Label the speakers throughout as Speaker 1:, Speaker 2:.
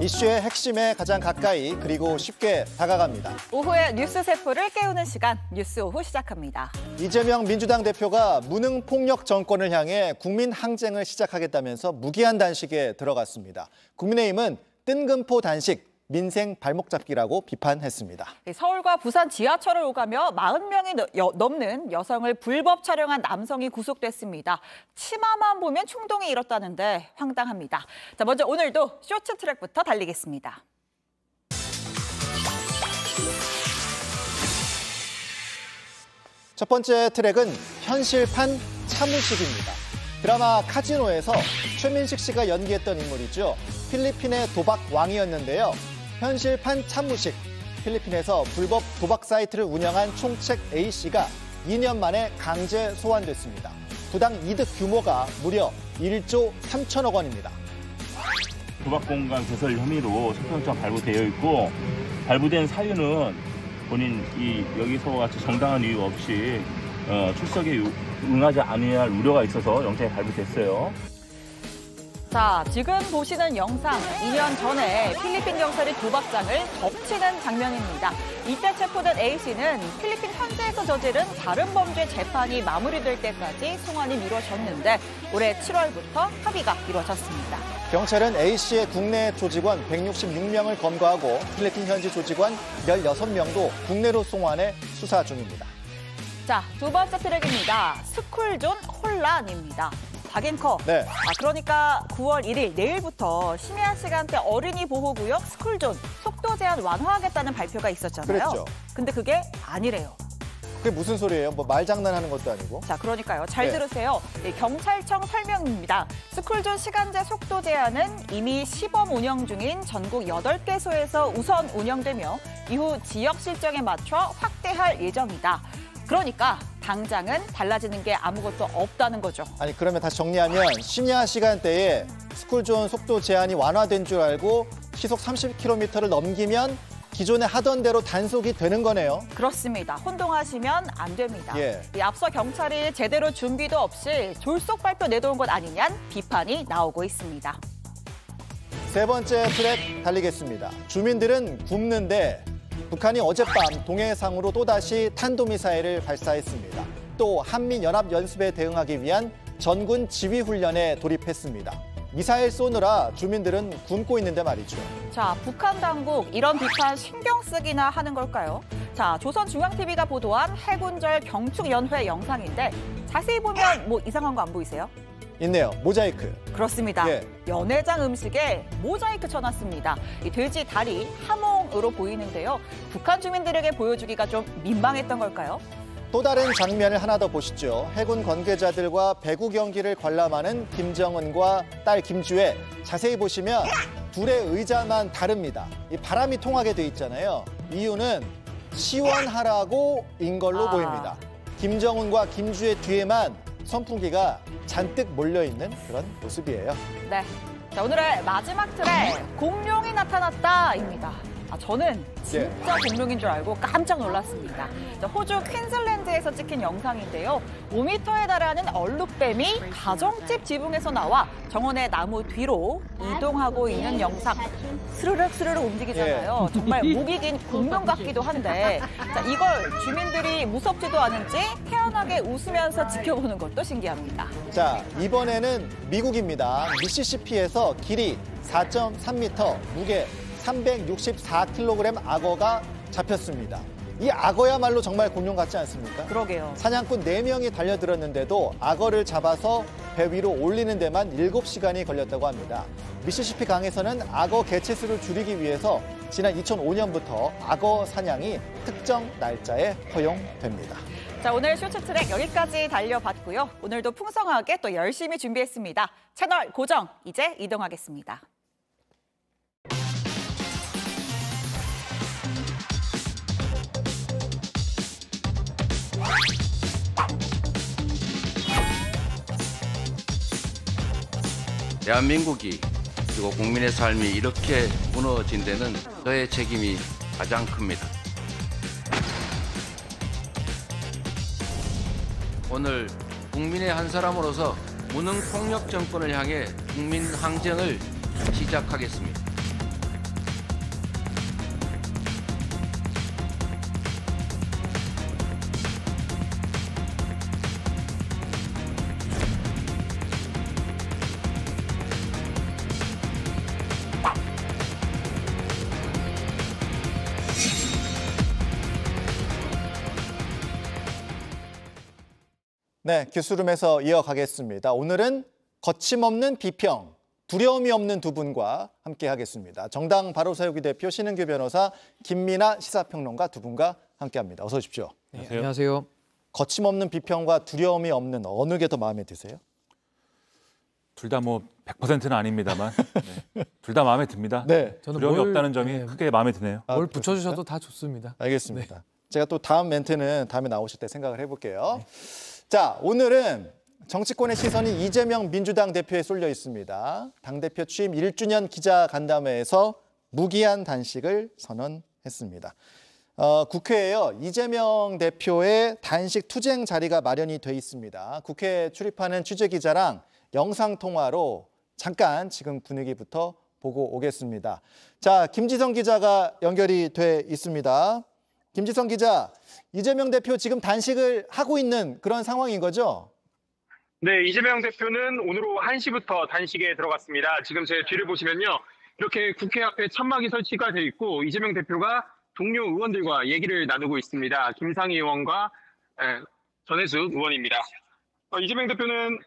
Speaker 1: 이슈의 핵심에 가장 가까이 그리고 쉽게 다가갑니다.
Speaker 2: 오후에 뉴스 세포를 깨우는 시간, 뉴스 오후 시작합니다.
Speaker 1: 이재명 민주당 대표가 무능폭력 정권을 향해 국민 항쟁을 시작하겠다면서 무기한 단식에 들어갔습니다. 국민의힘은 뜬금포 단식, 민생 발목 잡기라고 비판했습니다.
Speaker 2: 서울과 부산 지하철을 오가며 40명이 넘는 여성을 불법 촬영한 남성이 구속됐습니다. 치마만 보면 충동이 일었다는데 황당합니다. 자, 먼저 오늘도 쇼츠 트랙부터 달리겠습니다.
Speaker 1: 첫 번째 트랙은 현실판 차무식입니다. 드라마 카지노에서 최민식 씨가 연기했던 인물이죠. 필리핀의 도박 왕이었는데요. 현실판 차무식, 필리핀에서 불법 도박 사이트를 운영한 총책 A씨가 2년 만에 강제 소환됐습니다. 부당 이득 규모가 무려 1조 3천억 원입니다.
Speaker 3: 도박 공간 개설 혐의로 석방장 발부되어 있고, 발부된 사유는 본인 여기서 같이 정당한 이유 없이 출석에 응하지 않아야 할 우려가 있어서 영장이 발부됐어요.
Speaker 2: 자, 지금 보시는 영상, 2년 전에 필리핀 경찰이 도박장을 덮치는 장면입니다. 이때 체포된 A씨는 필리핀 현지에서 저지른 다른 범죄 재판이 마무리될 때까지 송환이 미뤄졌는데 올해 7월부터 합의가 이루어졌습니다.
Speaker 1: 경찰은 A씨의 국내 조직원 166명을 검거하고 필리핀 현지 조직원 16명도 국내로 송환해 수사 중입니다.
Speaker 2: 자, 두 번째 트랙입니다. 스쿨존 혼란입니다. 박앵커.
Speaker 1: 네.
Speaker 2: 그러니까 9월 1일 내일부터 심야 시간대 어린이 보호구역 스쿨존 속도 제한 완화하겠다는 발표가 있었잖아요.
Speaker 1: 그랬죠.
Speaker 2: 근데 그게 아니래요.
Speaker 1: 그게 무슨 소리예요? 뭐 말장난하는 것도 아니고.
Speaker 2: 자, 그러니까요. 잘 들으세요. 경찰청 설명입니다. 스쿨존 시간제 속도 제한은 이미 시범 운영 중인 전국 8개소에서 우선 운영되며 이후 지역 실정에 맞춰 확대할 예정이다. 그러니까 당장은 달라지는 게 아무것도 없다는 거죠.
Speaker 1: 아니, 그러면 다시 정리하면 심야 시간대에 스쿨존 속도 제한이 완화된 줄 알고 시속 30km를 넘기면 기존에 하던 대로 단속이 되는 거네요.
Speaker 2: 그렇습니다. 혼동하시면 안 됩니다.
Speaker 1: 예.
Speaker 2: 앞서 경찰이 제대로 준비도 없이 졸속 발표 내놓은 것 아니냐는 비판이 나오고 있습니다.
Speaker 1: 세 번째 트랙 달리겠습니다. 주민들은 굶는데 북한이 어젯밤 동해상으로 또다시 탄도미사일을 발사했습니다. 또 한미연합연습에 대응하기 위한 전군 지휘훈련에 돌입했습니다. 미사일 쏘느라 주민들은 굶고 있는데 말이죠.
Speaker 2: 자, 북한 당국 이런 비판 신경 쓰기나 하는 걸까요? 자, 조선중앙TV가 보도한 해군절 경축연회 영상인데 자세히 보면 뭐 이상한 거 안 보이세요?
Speaker 1: 있네요. 모자이크.
Speaker 2: 그렇습니다.
Speaker 1: 예.
Speaker 2: 연회장 음식에 모자이크 쳐놨습니다. 이 돼지 다리 하몽으로 보이는데요. 북한 주민들에게 보여주기가 좀 민망했던 걸까요?
Speaker 1: 또 다른 장면을 하나 더 보시죠. 해군 관계자들과 배구 경기를 관람하는 김정은과 딸 김주애. 자세히 보시면 둘의 의자만 다릅니다. 이 바람이 통하게 돼 있잖아요. 이유는 시원하라고인 걸로 보입니다. 김정은과 김주애 뒤에만 선풍기가 잔뜩 몰려있는 그런 모습이에요.
Speaker 2: 네. 자, 오늘의 마지막 트랙, 공룡이 나타났다입니다. 저는 진짜 공룡인 줄 알고 깜짝 놀랐습니다. 자, 호주 퀸즐랜드에서 찍힌 영상인데요. 5m에 달하는 얼룩뱀이 가정집 지붕에서 나와 정원의 나무 뒤로 이동하고 있는 영상. 스르륵 스르륵 움직이잖아요. 정말 목이 긴 공룡 같기도 한데 자, 이걸 주민들이 무섭지도 않은지 태연하게 웃으면서 지켜보는 것도 신기합니다.
Speaker 1: 자, 이번에는 미국입니다. 미시시피에서 길이 4.3m, 무게 364kg 악어가 잡혔습니다. 이 악어야말로 정말 공룡 같지 않습니까?
Speaker 2: 그러게요.
Speaker 1: 사냥꾼 4명이 달려들었는데도 악어를 잡아서 배 위로 올리는 데만 7시간이 걸렸다고 합니다. 미시시피 강에서는 악어 개체수를 줄이기 위해서 지난 2005년부터 악어 사냥이 특정 날짜에 허용됩니다.
Speaker 2: 자, 오늘 쇼츠트랙 여기까지 달려봤고요. 오늘도 풍성하게 또 열심히 준비했습니다. 채널 고정, 이제 이동하겠습니다.
Speaker 4: 대한민국이 그리고 국민의 삶이 이렇게 무너진 데는 저의 책임이 가장 큽니다. 오늘 국민의 한 사람으로서 무능폭력 정권을 향해 국민 항쟁을 시작하겠습니다.
Speaker 1: 네, 기술룸에서 이어가겠습니다. 오늘은 거침없는 비평, 두려움이 없는 두 분과 함께 하겠습니다. 정당 바로세우기 대표 신은규 변호사, 김민아 시사평론가 두 분과 함께합니다. 어서 오십시오.
Speaker 5: 네, 안녕하세요.
Speaker 1: 거침없는 비평과 두려움이 없는 어느 게 더 마음에 드세요?
Speaker 5: 둘 다 뭐 100%는 아닙니다만 네. 둘 다 마음에 듭니다.
Speaker 1: 네,
Speaker 5: 저는 두려움이 없다는 점이 크게 마음에 드네요.
Speaker 6: 뭘 붙여주셔도 다 좋습니다.
Speaker 1: 알겠습니다.
Speaker 6: 네.
Speaker 1: 제가 또 다음 멘트는 다음에 나오실 때 생각을 해볼게요. 자, 오늘은 정치권의 시선이 이재명 민주당 대표에 쏠려 있습니다. 당대표 취임 1주년 기자간담회에서 무기한 단식을 선언했습니다. 국회에요. 이재명 대표의 단식 투쟁 자리가 마련이 돼 있습니다. 국회에 출입하는 취재기자랑 영상통화로 잠깐 지금 분위기부터 보고 오겠습니다. 자, 김지성 기자가 연결이 돼 있습니다. 김지성 기자, 이재명 대표 지금 단식을 하고 있는 그런 상황인 거죠?
Speaker 7: 네, 이재명 대표는 오늘 오후 1시부터 단식에 들어갔습니다. 지금 제 뒤를 보시면요. 이렇게 국회 앞에 천막이 설치가 돼 있고 이재명 대표가 동료 의원들과 얘기를 나누고 있습니다. 김상희 의원과 전혜숙 의원입니다. 이재명 대표는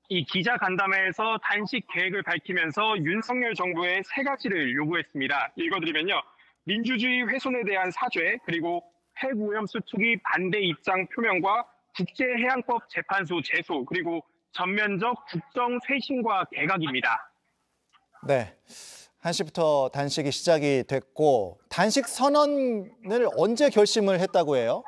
Speaker 7: 이 기자간담회에서 단식 계획을 밝히면서 윤석열 정부에 3가지를 요구했습니다. 읽어드리면요. 민주주의 훼손에 대한 사죄, 그리고 핵오염수 투기 반대 입장 표명과 국제해양법 재판소 제소, 그리고 전면적 국정 쇄신과 개각입니다.
Speaker 1: 네, 1시부터 단식이 시작이 됐고 단식 선언을 언제 결심을 했다고 해요?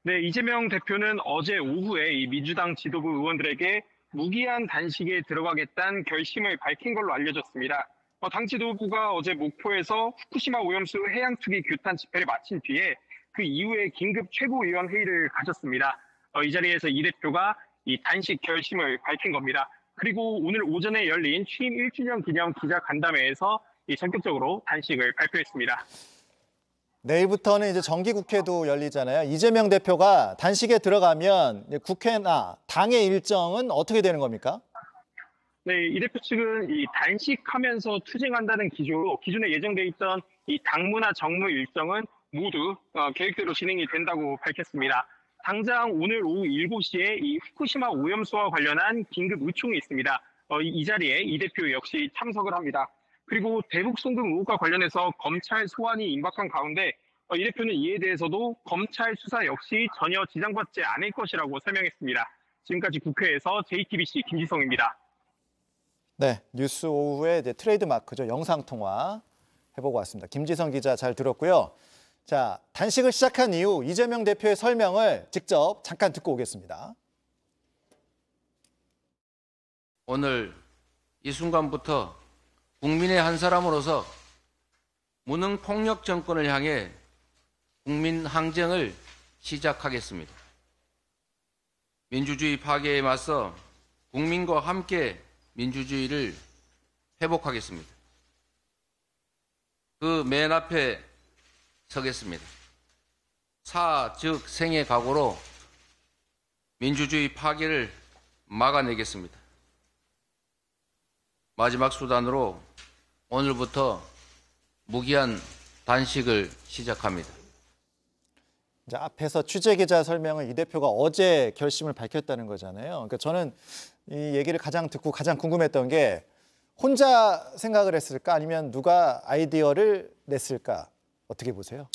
Speaker 7: 네, 이재명 대표는 어제 오후에 이 민주당 지도부 의원들에게 무기한 단식에 들어가겠다는 결심을 밝힌 걸로 알려졌습니다. 당 지도부가 어제 목포에서 후쿠시마 오염수 해양 투기 규탄 집회를 마친 뒤에 그 이후에 긴급 최고위원 회의를 가졌습니다. 이 자리에서 이 대표가 이 단식 결심을 밝힌 겁니다. 그리고 오늘 오전에 열린 취임 1주년 기념 기자간담회에서 전격적으로 단식을 발표했습니다.
Speaker 1: 내일부터는 이제 정기국회도 열리잖아요. 이재명 대표가 단식에 들어가면 국회나 당의 일정은 어떻게 되는 겁니까?
Speaker 7: 네, 이 대표 측은 이 단식하면서 투쟁한다는 기존에 예정돼 있던 이 당무나 정무 일정은 모두 계획대로 진행이 된다고 밝혔습니다. 당장 오늘 오후 7시에 이 후쿠시마 오염수와 관련한 긴급 의총이 있습니다. 이 자리에 이 대표 역시 참석을 합니다. 그리고 대북 송금 의혹과 관련해서 검찰 소환이 임박한 가운데 이 대표는 이에 대해서도 검찰 수사 역시 전혀 지장받지 않을 것이라고 설명했습니다. 지금까지 국회에서 JTBC 김지성입니다.
Speaker 1: 네, 뉴스 오후에 이제 트레이드 마크죠. 영상통화 해보고 왔습니다. 김지성 기자 잘 들었고요. 자, 단식을 시작한 이후 이재명 대표의 설명을 직접 잠깐 듣고 오겠습니다.
Speaker 4: 오늘 이 순간부터 국민의 한 사람으로서 무능폭력 정권을 향해 국민 항쟁을 시작하겠습니다. 민주주의 파괴에 맞서 국민과 함께 민주주의를 회복하겠습니다. 그 맨 앞에 서겠습니다. 즉 생의 각오로 민주주의 파괴를 막아내겠습니다. 마지막 수단으로 오늘부터 무기한 단식을 시작합니다.
Speaker 1: 이제 앞에서 취재기자 설명을 이 대표가 어제 결심을 밝혔다는 거잖아요. 그러니까 저는 이 얘기를 가장 듣고 가장 궁금했던 게 혼자 생각을 했을까 아니면 누가 아이디어를 냈을까 어떻게 보세요?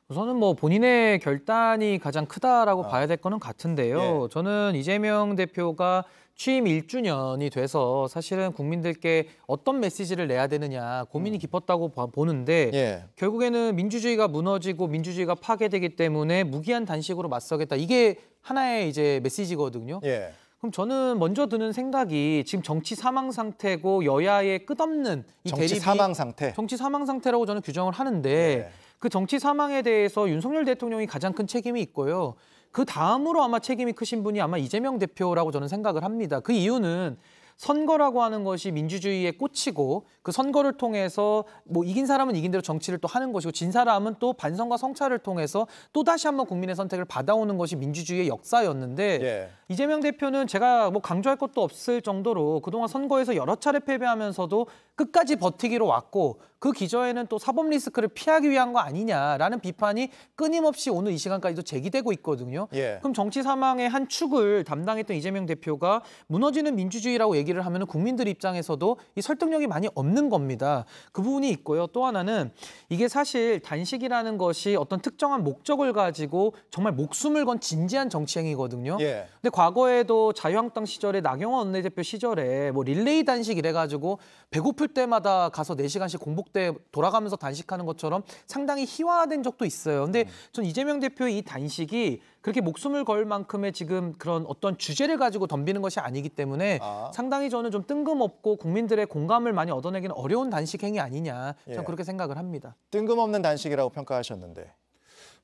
Speaker 6: 우선은 뭐 본인의 결단이 가장 크다라고 봐야 될 거는 같은데요.
Speaker 1: 예.
Speaker 6: 저는 이재명 대표가 취임 1주년이 돼서 사실은 국민들께 어떤 메시지를 내야 되느냐 고민이 깊었다고 보는데
Speaker 1: 예.
Speaker 6: 결국에는 민주주의가 무너지고 민주주의가 파괴되기 때문에 무기한 단식으로 맞서겠다. 이게 하나의 이제 메시지거든요.
Speaker 1: 예.
Speaker 6: 그럼 저는 먼저 드는 생각이 지금 정치 사망 상태고 여야의 끝없는 이
Speaker 1: 정치
Speaker 6: 대립이
Speaker 1: 사망 상태.
Speaker 6: 정치 사망 상태라고 저는 규정을 하는데
Speaker 1: 예.
Speaker 6: 그 정치 사망에 대해서 윤석열 대통령이 가장 큰 책임이 있고요. 그 다음으로 아마 책임이 크신 분이 아마 이재명 대표라고 저는 생각을 합니다. 그 이유는 선거라고 하는 것이 민주주의의 꽃이고 그 선거를 통해서 뭐 이긴 사람은 이긴 대로 정치를 또 하는 것이고 진 사람은 또 반성과 성찰을 통해서 또 다시 한번 국민의 선택을 받아오는 것이 민주주의의 역사였는데
Speaker 1: 예.
Speaker 6: 이재명 대표는 제가 뭐 강조할 것도 없을 정도로 그동안 선거에서 여러 차례 패배하면서도 끝까지 버티기로 왔고 그 기저에는 또 사법 리스크를 피하기 위한 거 아니냐라는 비판이 끊임없이 오늘 이 시간까지도 제기되고 있거든요.
Speaker 1: 예.
Speaker 6: 그럼 정치 사망의 한 축을 담당했던 이재명 대표가 무너지는 민주주의라고 얘기를 하면 국민들 입장에서도 이 설득력이 많이 없는 겁니다. 그 부분이 있고요. 또 하나는 이게 사실 단식이라는 것이 어떤 특정한 목적을 가지고 정말 목숨을 건 진지한 정치 행위거든요.
Speaker 1: 예.
Speaker 6: 근데 과거에도 자유한국당 시절에 나경원 원내대표 시절에 뭐 릴레이 단식 이래가지고 배고플 때마다 가서 4시간씩 공복대 돌아가면서 단식하는 것처럼 상당히 희화화된 적도 있어요. 근데 전 이재명 대표의 이 단식이 그렇게 목숨을 걸 만큼의 지금 그런 어떤 주제를 가지고 덤비는 것이 아니기 때문에 상당히 저는 좀 뜬금없고 국민들의 공감을 많이 얻어내기는 어려운 단식 행위 아니냐. 저는 그렇게 생각을 합니다.
Speaker 1: 뜬금없는 단식이라고 평가하셨는데.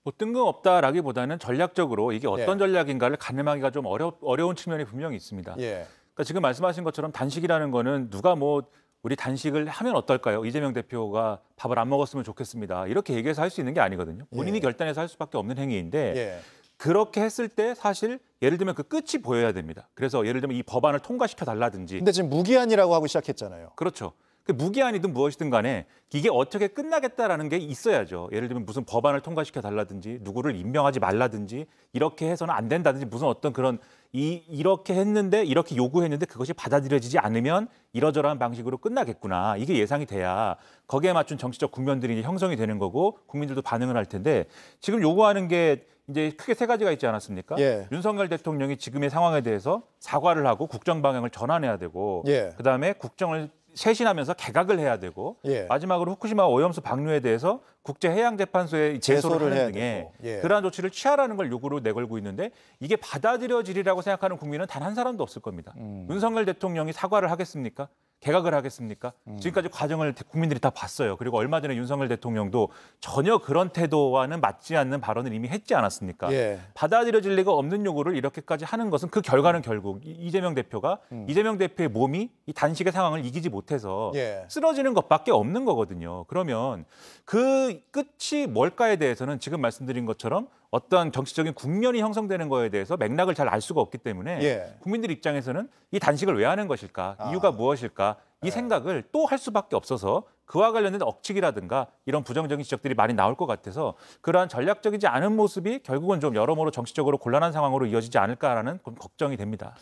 Speaker 5: 뭐 뜬금없다라기보다는 전략적으로 이게 어떤 전략인가를 가늠하기가 좀 어려운 측면이 분명히 있습니다.
Speaker 1: 예.
Speaker 5: 그러니까 지금 말씀하신 것처럼 단식이라는 거는 누가 뭐 우리 단식을 하면 어떨까요? 이재명 대표가 밥을 안 먹었으면 좋겠습니다. 이렇게 얘기해서 할 수 있는 게 아니거든요. 본인이 결단해서 할 수밖에 없는 행위인데 그렇게 했을 때 사실 예를 들면 그 끝이 보여야 됩니다. 그래서 예를 들면 이 법안을 통과시켜 달라든지.
Speaker 1: 근데 지금 무기한이라고 하고 시작했잖아요.
Speaker 5: 그렇죠. 그 무기한이든 무엇이든 간에 이게 어떻게 끝나겠다라는 게 있어야죠. 예를 들면 무슨 법안을 통과시켜 달라든지 누구를 임명하지 말라든지 이렇게 해서는 안 된다든지 무슨 어떤 그런 이렇게 했는데 이렇게 요구했는데 그것이 받아들여지지 않으면 이러저러한 방식으로 끝나겠구나. 이게 예상이 돼야 거기에 맞춘 정치적 국면들이 이제 형성이 되는 거고 국민들도 반응을 할 텐데 지금 요구하는 게 이제 크게 3가지가 있지 않았습니까? 윤석열 대통령이 지금의 상황에 대해서 사과를 하고 국정 방향을 전환해야 되고 그다음에 국정을 쇄신하면서 개각을 해야 되고 마지막으로 후쿠시마 오염수 방류에 대해서 국제해양재판소에 제소를 하는 등의 그러한 조치를 취하라는 걸 요구로 내걸고 있는데 이게 받아들여지리라고 생각하는 국민은 단 한 사람도 없을 겁니다. 윤석열 대통령이 사과를 하겠습니까? 개각을 하겠습니까? 지금까지 과정을 국민들이 다 봤어요. 그리고 얼마 전에 윤석열 대통령도 전혀 그런 태도와는 맞지 않는 발언을 이미 했지 않았습니까? 받아들여질 리가 없는 요구를 이렇게까지 하는 것은 그 결과는 결국 이재명 대표가 이재명 대표의 몸이 이 단식의 상황을 이기지 못해서 쓰러지는 것밖에 없는 거거든요. 그러면 그 끝이 뭘까에 대해서는 지금 말씀드린 것처럼 어떤 정치적인 국면이 형성되는 거에 대해서 맥락을 잘 알 수가 없기 때문에 국민들 입장에서는 이 단식을 왜 하는 것일까? 이유가 무엇일까? 이 생각을 또 할 수밖에 없어서 그와 관련된 억측이라든가 이런 부정적인 지적들이 많이 나올 것 같아서 그러한 전략적이지 않은 모습이 결국은 좀 여러모로 정치적으로 곤란한 상황으로 이어지지 않을까라는 걱정이 됩니다.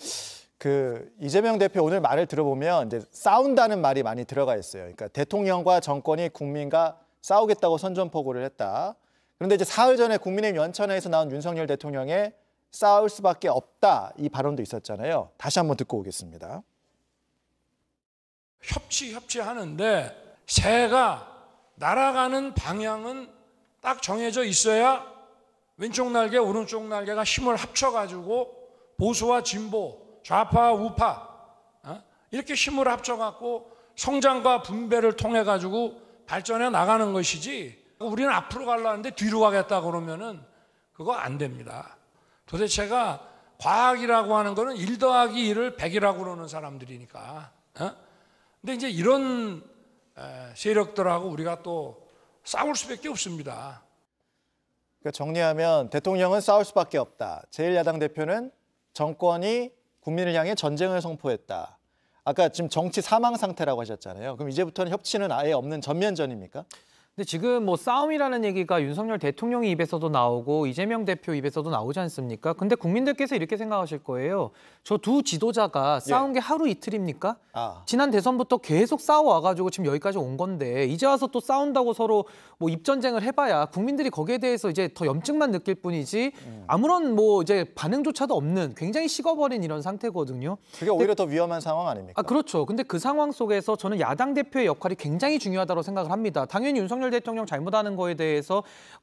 Speaker 1: 그 이재명 대표 오늘 말을 들어보면 이제 싸운다는 말이 많이 들어가 있어요. 그러니까 대통령과 정권이 국민과 싸우겠다고 선전포고를 했다. 그런데 이제 사흘 전에 국민의힘 연천회에서 나온 윤석열 대통령의 싸울 수밖에 없다 이 발언도 있었잖아요. 다시 한번 듣고 오겠습니다.
Speaker 8: 협치하는데 새가 날아가는 방향은 딱 정해져 있어야 왼쪽 날개, 오른쪽 날개가 힘을 합쳐가지고 보수와 진보, 좌파, 우파 이렇게 힘을 합쳐갖고 성장과 분배를 통해가지고 발전해 나가는 것이지 우리는 앞으로 가려는데 뒤로 가겠다 그러면은 그거 안 됩니다. 도대체가 과학이라고 하는 거는 1 더하기 1을 100이라고 그러는 사람들이니까. 근데 이제 이런 세력들하고 우리가 또 싸울 수밖에 없습니다.
Speaker 1: 그러니까 정리하면 대통령은 싸울 수밖에 없다. 제1야당 대표는 정권이 국민을 향해 전쟁을 선포했다. 아까 지금 정치 사망 상태라고 하셨잖아요. 그럼 이제부터는 협치는 아예 없는 전면전입니까?
Speaker 6: 근데 지금 뭐 싸움이라는 얘기가 윤석열 대통령의 입에서도 나오고 이재명 대표 입에서도 나오지 않습니까? 근데 국민들께서 이렇게 생각하실 거예요. 저 두 지도자가 싸운 게 하루 이틀입니까? 지난 대선부터 계속 싸워와가지고 지금 여기까지 온 건데 이제 와서 또 싸운다고 서로 뭐 입전쟁을 해봐야 국민들이 거기에 대해서 이제 더 염증만 느낄 뿐이지 아무런 뭐 이제 반응조차도 없는 굉장히 식어버린 이런 상태거든요.
Speaker 1: 그게 오히려 더 위험한 상황 아닙니까?
Speaker 6: 그렇죠. 근데 그 상황 속에서 저는 야당 대표의 역할이 굉장히 중요하다고 생각을 합니다. 당연히 윤석열 대통령 잘못하는 거에 대해서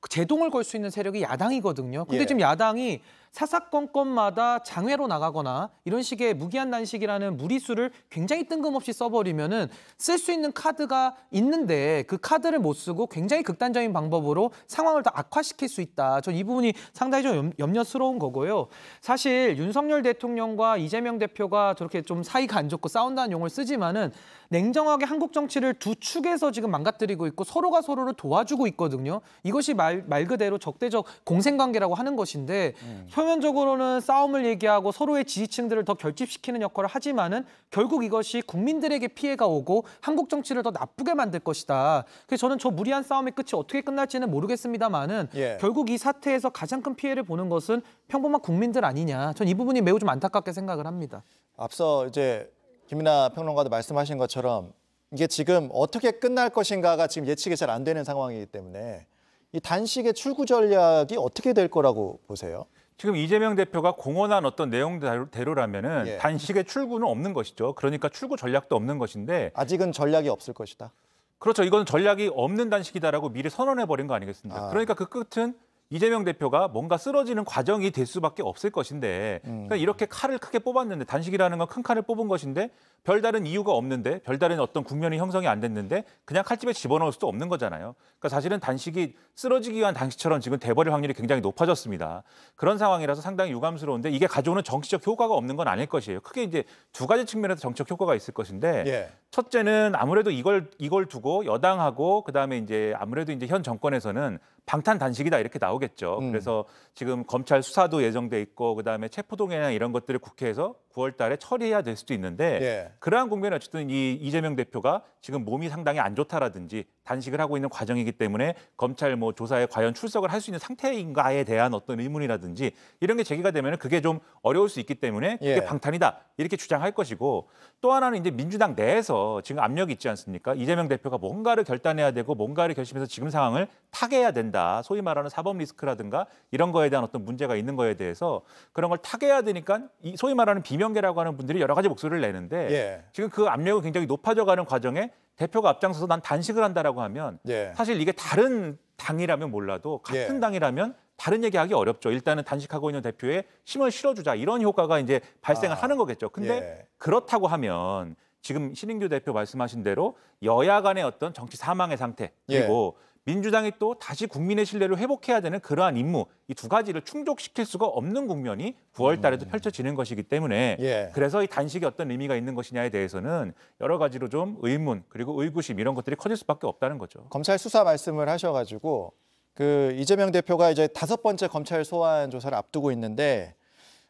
Speaker 6: 제동을 걸 수 있는 세력이 야당이거든요. 근데 지금 야당이 사사건건마다 장외로 나가거나 이런 식의 무기한 단식이라는 무리수를 굉장히 뜬금없이 써버리면은 쓸 수 있는 카드가 있는데 그 카드를 못 쓰고 굉장히 극단적인 방법으로 상황을 더 악화시킬 수 있다. 전 이 부분이 상당히 좀 염려스러운 거고요. 사실 윤석열 대통령과 이재명 대표가 저렇게 좀 사이가 안 좋고 싸운다는 용어를 쓰지만은 냉정하게 한국 정치를 두 축에서 지금 망가뜨리고 있고 서로가 서로를 도와주고 있거든요. 이것이 말 그대로 적대적 공생관계라고 하는 것인데 표면적으로는 싸움을 얘기하고 서로의 지지층들을 더 결집시키는 역할을 하지만은 결국 이것이 국민들에게 피해가 오고 한국 정치를 더 나쁘게 만들 것이다. 그래서 저는 저 무리한 싸움의 끝이 어떻게 끝날지는 모르겠습니다만은 결국 이 사태에서 가장 큰 피해를 보는 것은 평범한 국민들 아니냐. 전 이 부분이 매우 좀 안타깝게 생각을 합니다.
Speaker 1: 앞서 이제 김이나 평론가도 말씀하신 것처럼 이게 지금 어떻게 끝날 것인가가 지금 예측이 잘 안 되는 상황이기 때문에 이 단식의 출구 전략이 어떻게 될 거라고 보세요?
Speaker 5: 지금 이재명 대표가 공언한 어떤 내용대로라면은 단식의 출구는 없는 것이죠. 그러니까 출구 전략도 없는 것인데
Speaker 1: 아직은 전략이 없을 것이다.
Speaker 5: 그렇죠. 이건 전략이 없는 단식이다라고 미리 선언해버린 거 아니겠습니까? 그러니까 그 끝은 이재명 대표가 뭔가 쓰러지는 과정이 될 수밖에 없을 것인데 그러니까 이렇게 칼을 크게 뽑았는데 단식이라는 건 큰 칼을 뽑은 것인데 별다른 이유가 없는데 별다른 어떤 국면이 형성이 안 됐는데 그냥 칼집에 집어넣을 수도 없는 거잖아요. 그러니까 사실은 단식이 쓰러지기 위한 단식처럼 지금 돼버릴 확률이 굉장히 높아졌습니다. 그런 상황이라서 상당히 유감스러운데 이게 가져오는 정치적 효과가 없는 건 아닐 것이에요. 크게 이제 두 가지 측면에서 정치적 효과가 있을 것인데 첫째는 아무래도 이걸 두고 여당하고 그다음에 이제 아무래도 이제 현 정권에서는 방탄 단식이다 이렇게 나오겠죠. 그래서 지금 검찰 수사도 예정돼 있고 그다음에 체포동의나 이런 것들을 국회에서 9월 달에 처리해야 될 수도 있는데 그러한 국면에 어쨌든 이 이재명 대표가 지금 몸이 상당히 안 좋다라든지 단식을 하고 있는 과정이기 때문에 검찰 뭐 조사에 과연 출석을 할 수 있는 상태인가에 대한 어떤 의문이라든지 이런 게 제기가 되면 그게 좀 어려울 수 있기 때문에 그게 방탄이다 이렇게 주장할 것이고 또 하나는 이제 민주당 내에서 지금 압력이 있지 않습니까? 이재명 대표가 뭔가를 결단해야 되고 뭔가를 결심해서 지금 상황을 타개해야 된다. 소위 말하는 사법 리스크라든가 이런 거에 대한 어떤 문제가 있는 거에 대해서 그런 걸 타개해야 되니까 이 소위 말하는 비명계라고 하는 분들이 여러 가지 목소리를 내는데 지금 그 압력이 굉장히 높아져가는 과정에 대표가 앞장서서 난 단식을 한다라고 하면 사실 이게 다른 당이라면 몰라도 같은 당이라면 다른 얘기하기 어렵죠. 일단은 단식하고 있는 대표에 힘을 실어주자 이런 효과가 이제 발생을 하는 거겠죠. 근데 그렇다고 하면 지금 신인규 대표 말씀하신 대로 여야 간의 어떤 정치 사망의 상태 그리고 민주당이 또 다시 국민의 신뢰를 회복해야 되는 그러한 임무 이 두 가지를 충족시킬 수가 없는 국면이 9월 달에도 펼쳐지는 것이기 때문에 그래서 이 단식이 어떤 의미가 있는 것이냐에 대해서는 여러 가지로 좀 의문 그리고 의구심 이런 것들이 커질 수밖에 없다는 거죠.
Speaker 1: 검찰 수사 말씀을 하셔가지고 그 이재명 대표가 이제 5번째 검찰 소환 조사를 앞두고 있는데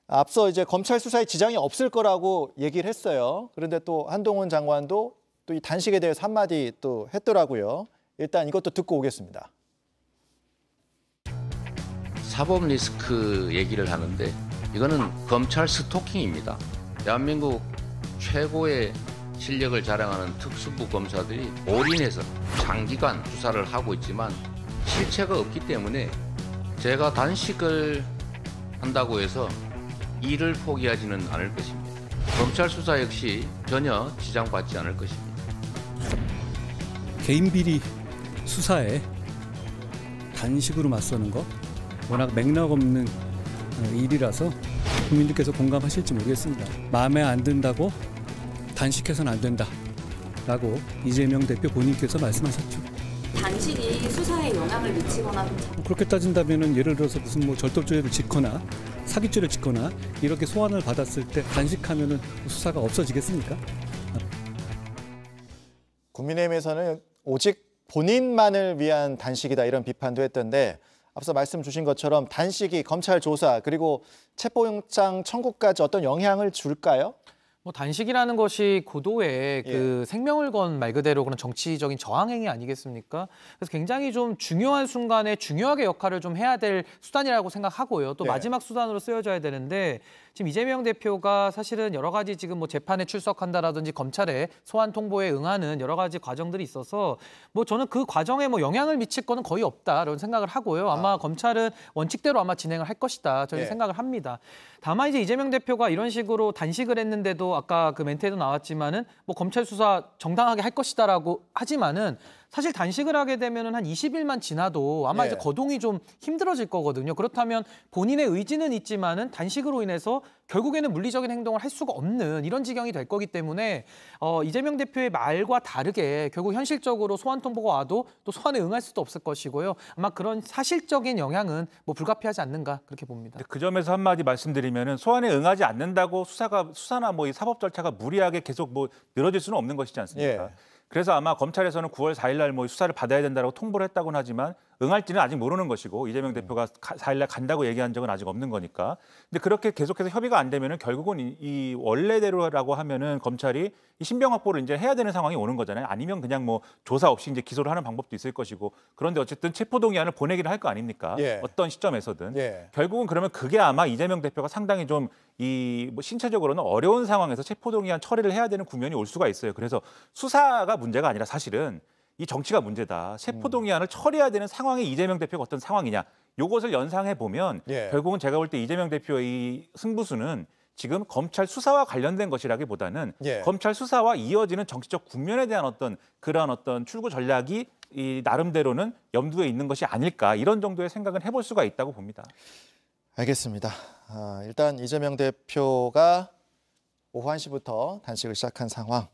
Speaker 1: 앞서 이제 검찰 수사에 지장이 없을 거라고 얘기를 했어요. 그런데 또 한동훈 장관도 또 이 단식에 대해서 한마디 또 했더라고요. 일단 이것도 듣고 오겠습니다.
Speaker 4: 사법 리스크 얘기를 하는데 이거는 검찰 스토킹입니다. 대한민국 최고의 실력을 자랑하는 특수부 검사들이 올인해서 장기간 수사를 하고 있지만 실체가 없기 때문에 제가 단식을 한다고 해서 일을 포기하지는 않을 것입니다. 검찰 수사 역시 전혀 지장받지 않을 것입니다.
Speaker 9: 개인 비리 수사에 단식으로 맞서는 것 워낙 맥락 없는 일이라서 국민들께서 공감하실지 모르겠습니다. 마음에 안 든다고 단식해서는 안 된다라고 이재명 대표 본인께서 말씀하셨죠.
Speaker 10: 단식이 수사에 영향을 미치거나
Speaker 9: 그렇게 따진다면은 예를 들어서 무슨 뭐 절도죄를 짓거나 사기죄를 짓거나 이렇게 소환을 받았을 때 단식하면은 수사가 없어지겠습니까?
Speaker 1: 국민의힘에서는 오직 본인만을 위한 단식이다 이런 비판도 했던데 앞서 말씀 주신 것처럼 단식이 검찰 조사 그리고 체포영장 청구까지 어떤 영향을 줄까요?
Speaker 6: 뭐 단식이라는 것이 고도의 그 생명을 건 말 그대로 그런 정치적인 저항행위 아니겠습니까? 그래서 굉장히 좀 중요한 순간에 중요하게 역할을 좀 해야 될 수단이라고 생각하고요. 또 마지막 수단으로 쓰여져야 되는데 지금 이재명 대표가 사실은 여러 가지 지금 뭐 재판에 출석한다라든지 검찰의 소환 통보에 응하는 여러 가지 과정들이 있어서 뭐 저는 그 과정에 뭐 영향을 미칠 거는 거의 없다 이런 생각을 하고요. 아마 검찰은 원칙대로 아마 진행을 할 것이다 저는 생각을 합니다. 다만 이제 이재명 대표가 이런 식으로 단식을 했는데도 아까 그 멘트에도 나왔지만은 뭐 검찰 수사 정당하게 할 것이다라고 하지만은 사실 단식을 하게 되면은 한 20일만 지나도 아마 이제 거동이 좀 힘들어질 거거든요. 그렇다면 본인의 의지는 있지만은 단식으로 인해서 결국에는 물리적인 행동을 할 수가 없는 이런 지경이 될 거기 때문에 이재명 대표의 말과 다르게 결국 현실적으로 소환 통보가 와도 또 소환에 응할 수도 없을 것이고요. 아마 그런 사실적인 영향은 뭐 불가피하지 않는가 그렇게 봅니다.
Speaker 5: 그 점에서 한마디 말씀드리면은 소환에 응하지 않는다고 수사나 뭐 이 사법 절차가 무리하게 계속 뭐 늘어질 수는 없는 것이지 않습니까? 그래서 아마 검찰에서는 9월 4일 날 뭐 수사를 받아야 된다고 통보를 했다고는 하지만 응할지는 아직 모르는 것이고 이재명 대표가 4일 날 간다고 얘기한 적은 아직 없는 거니까. 근데 그렇게 계속해서 협의가 안 되면은 결국은 이 원래대로라고 하면은 검찰이 이 신병 확보를 이제 해야 되는 상황이 오는 거잖아요. 아니면 그냥 뭐 조사 없이 이제 기소를 하는 방법도 있을 것이고. 그런데 어쨌든 체포동의안을 보내기를 할 거 아닙니까?
Speaker 1: 예.
Speaker 5: 어떤 시점에서든.
Speaker 1: 예.
Speaker 5: 결국은 그러면 그게 아마 이재명 대표가 상당히 좀 이 뭐 신체적으로는 어려운 상황에서 체포동의안 처리를 해야 되는 국면이 올 수가 있어요. 그래서 수사가 문제가 아니라 사실은 이 정치가 문제다. 체포동의안을 처리해야 되는 상황이 이재명 대표가 어떤 상황이냐. 요것을 연상해 보면
Speaker 1: 예.
Speaker 5: 결국은 제가 볼 때 이재명 대표의 이 승부수는 지금 검찰 수사와 관련된 것이라기보다는
Speaker 1: 예.
Speaker 5: 검찰 수사와 이어지는 정치적 국면에 대한 그러한 출구 전략이 이 나름대로는 염두에 있는 것이 아닐까 이런 정도의 생각은 해볼 수가 있다고 봅니다.
Speaker 1: 알겠습니다. 일단 이재명 대표가 오후 1시부터 단식을 시작한 상황.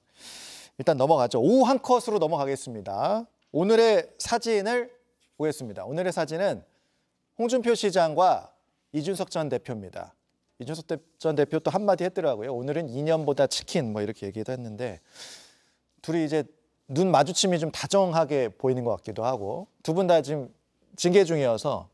Speaker 1: 일단 넘어가죠. 오후 한 컷으로 넘어가겠습니다. 오늘의 사진을 보겠습니다. 오늘의 사진은 홍준표 시장과 이준석 전 대표입니다. 이준석 전 대표 또 한마디 했더라고요. 오늘은 이념보다 치킨 뭐 이렇게 얘기도 했는데 둘이 이제 눈 마주침이 좀 다정하게 보이는 것 같기도 하고 두 분 다 지금 징계 중이어서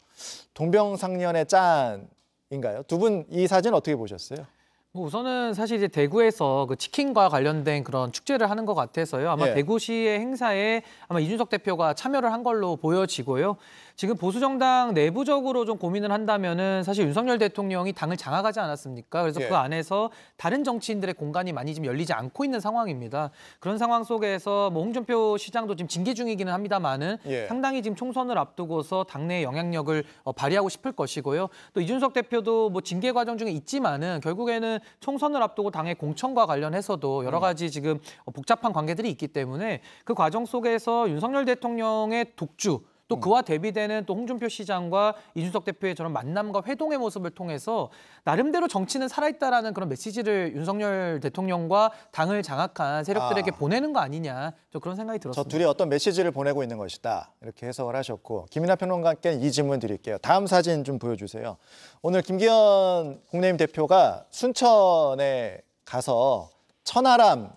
Speaker 1: 동병상련의 짠인가요? 두 분 이 사진 어떻게 보셨어요?
Speaker 6: 뭐 우선은 사실 이제 대구에서 그 치킨과 관련된 그런 축제를 하는 것 같아서요. 아마
Speaker 1: 예.
Speaker 6: 대구시의 행사에 아마 이준석 대표가 참여를 한 걸로 보여지고요. 지금 보수정당 내부적으로 좀 고민을 한다면은 사실 윤석열 대통령이 당을 장악하지 않았습니까? 그래서
Speaker 1: 예.
Speaker 6: 그 안에서 다른 정치인들의 공간이 많이 지금 열리지 않고 있는 상황입니다. 그런 상황 속에서 뭐 홍준표 시장도 지금 징계 중이기는 합니다만은
Speaker 1: 예.
Speaker 6: 상당히 지금 총선을 앞두고서 당내 영향력을 발휘하고 싶을 것이고요. 또 이준석 대표도 뭐 징계 과정 중에 있지만은 결국에는 총선을 앞두고 당의 공천과 관련해서도 여러 가지 지금 복잡한 관계들이 있기 때문에 그 과정 속에서 윤석열 대통령의 독주 또 그와 대비되는 또 홍준표 시장과 이준석 대표의 저런 만남과 회동의 모습을 통해서 나름대로 정치는 살아있다라는 그런 메시지를 윤석열 대통령과 당을 장악한 세력들에게 보내는 거 아니냐 저 그런 생각이 들었습니다.
Speaker 1: 저 둘이 어떤 메시지를 보내고 있는 것이다 이렇게 해석을 하셨고 김이나 평론가께는 이 질문 드릴게요. 다음 사진 좀 보여주세요. 오늘 김기현 국민의힘 대표가 순천에 가서 천하람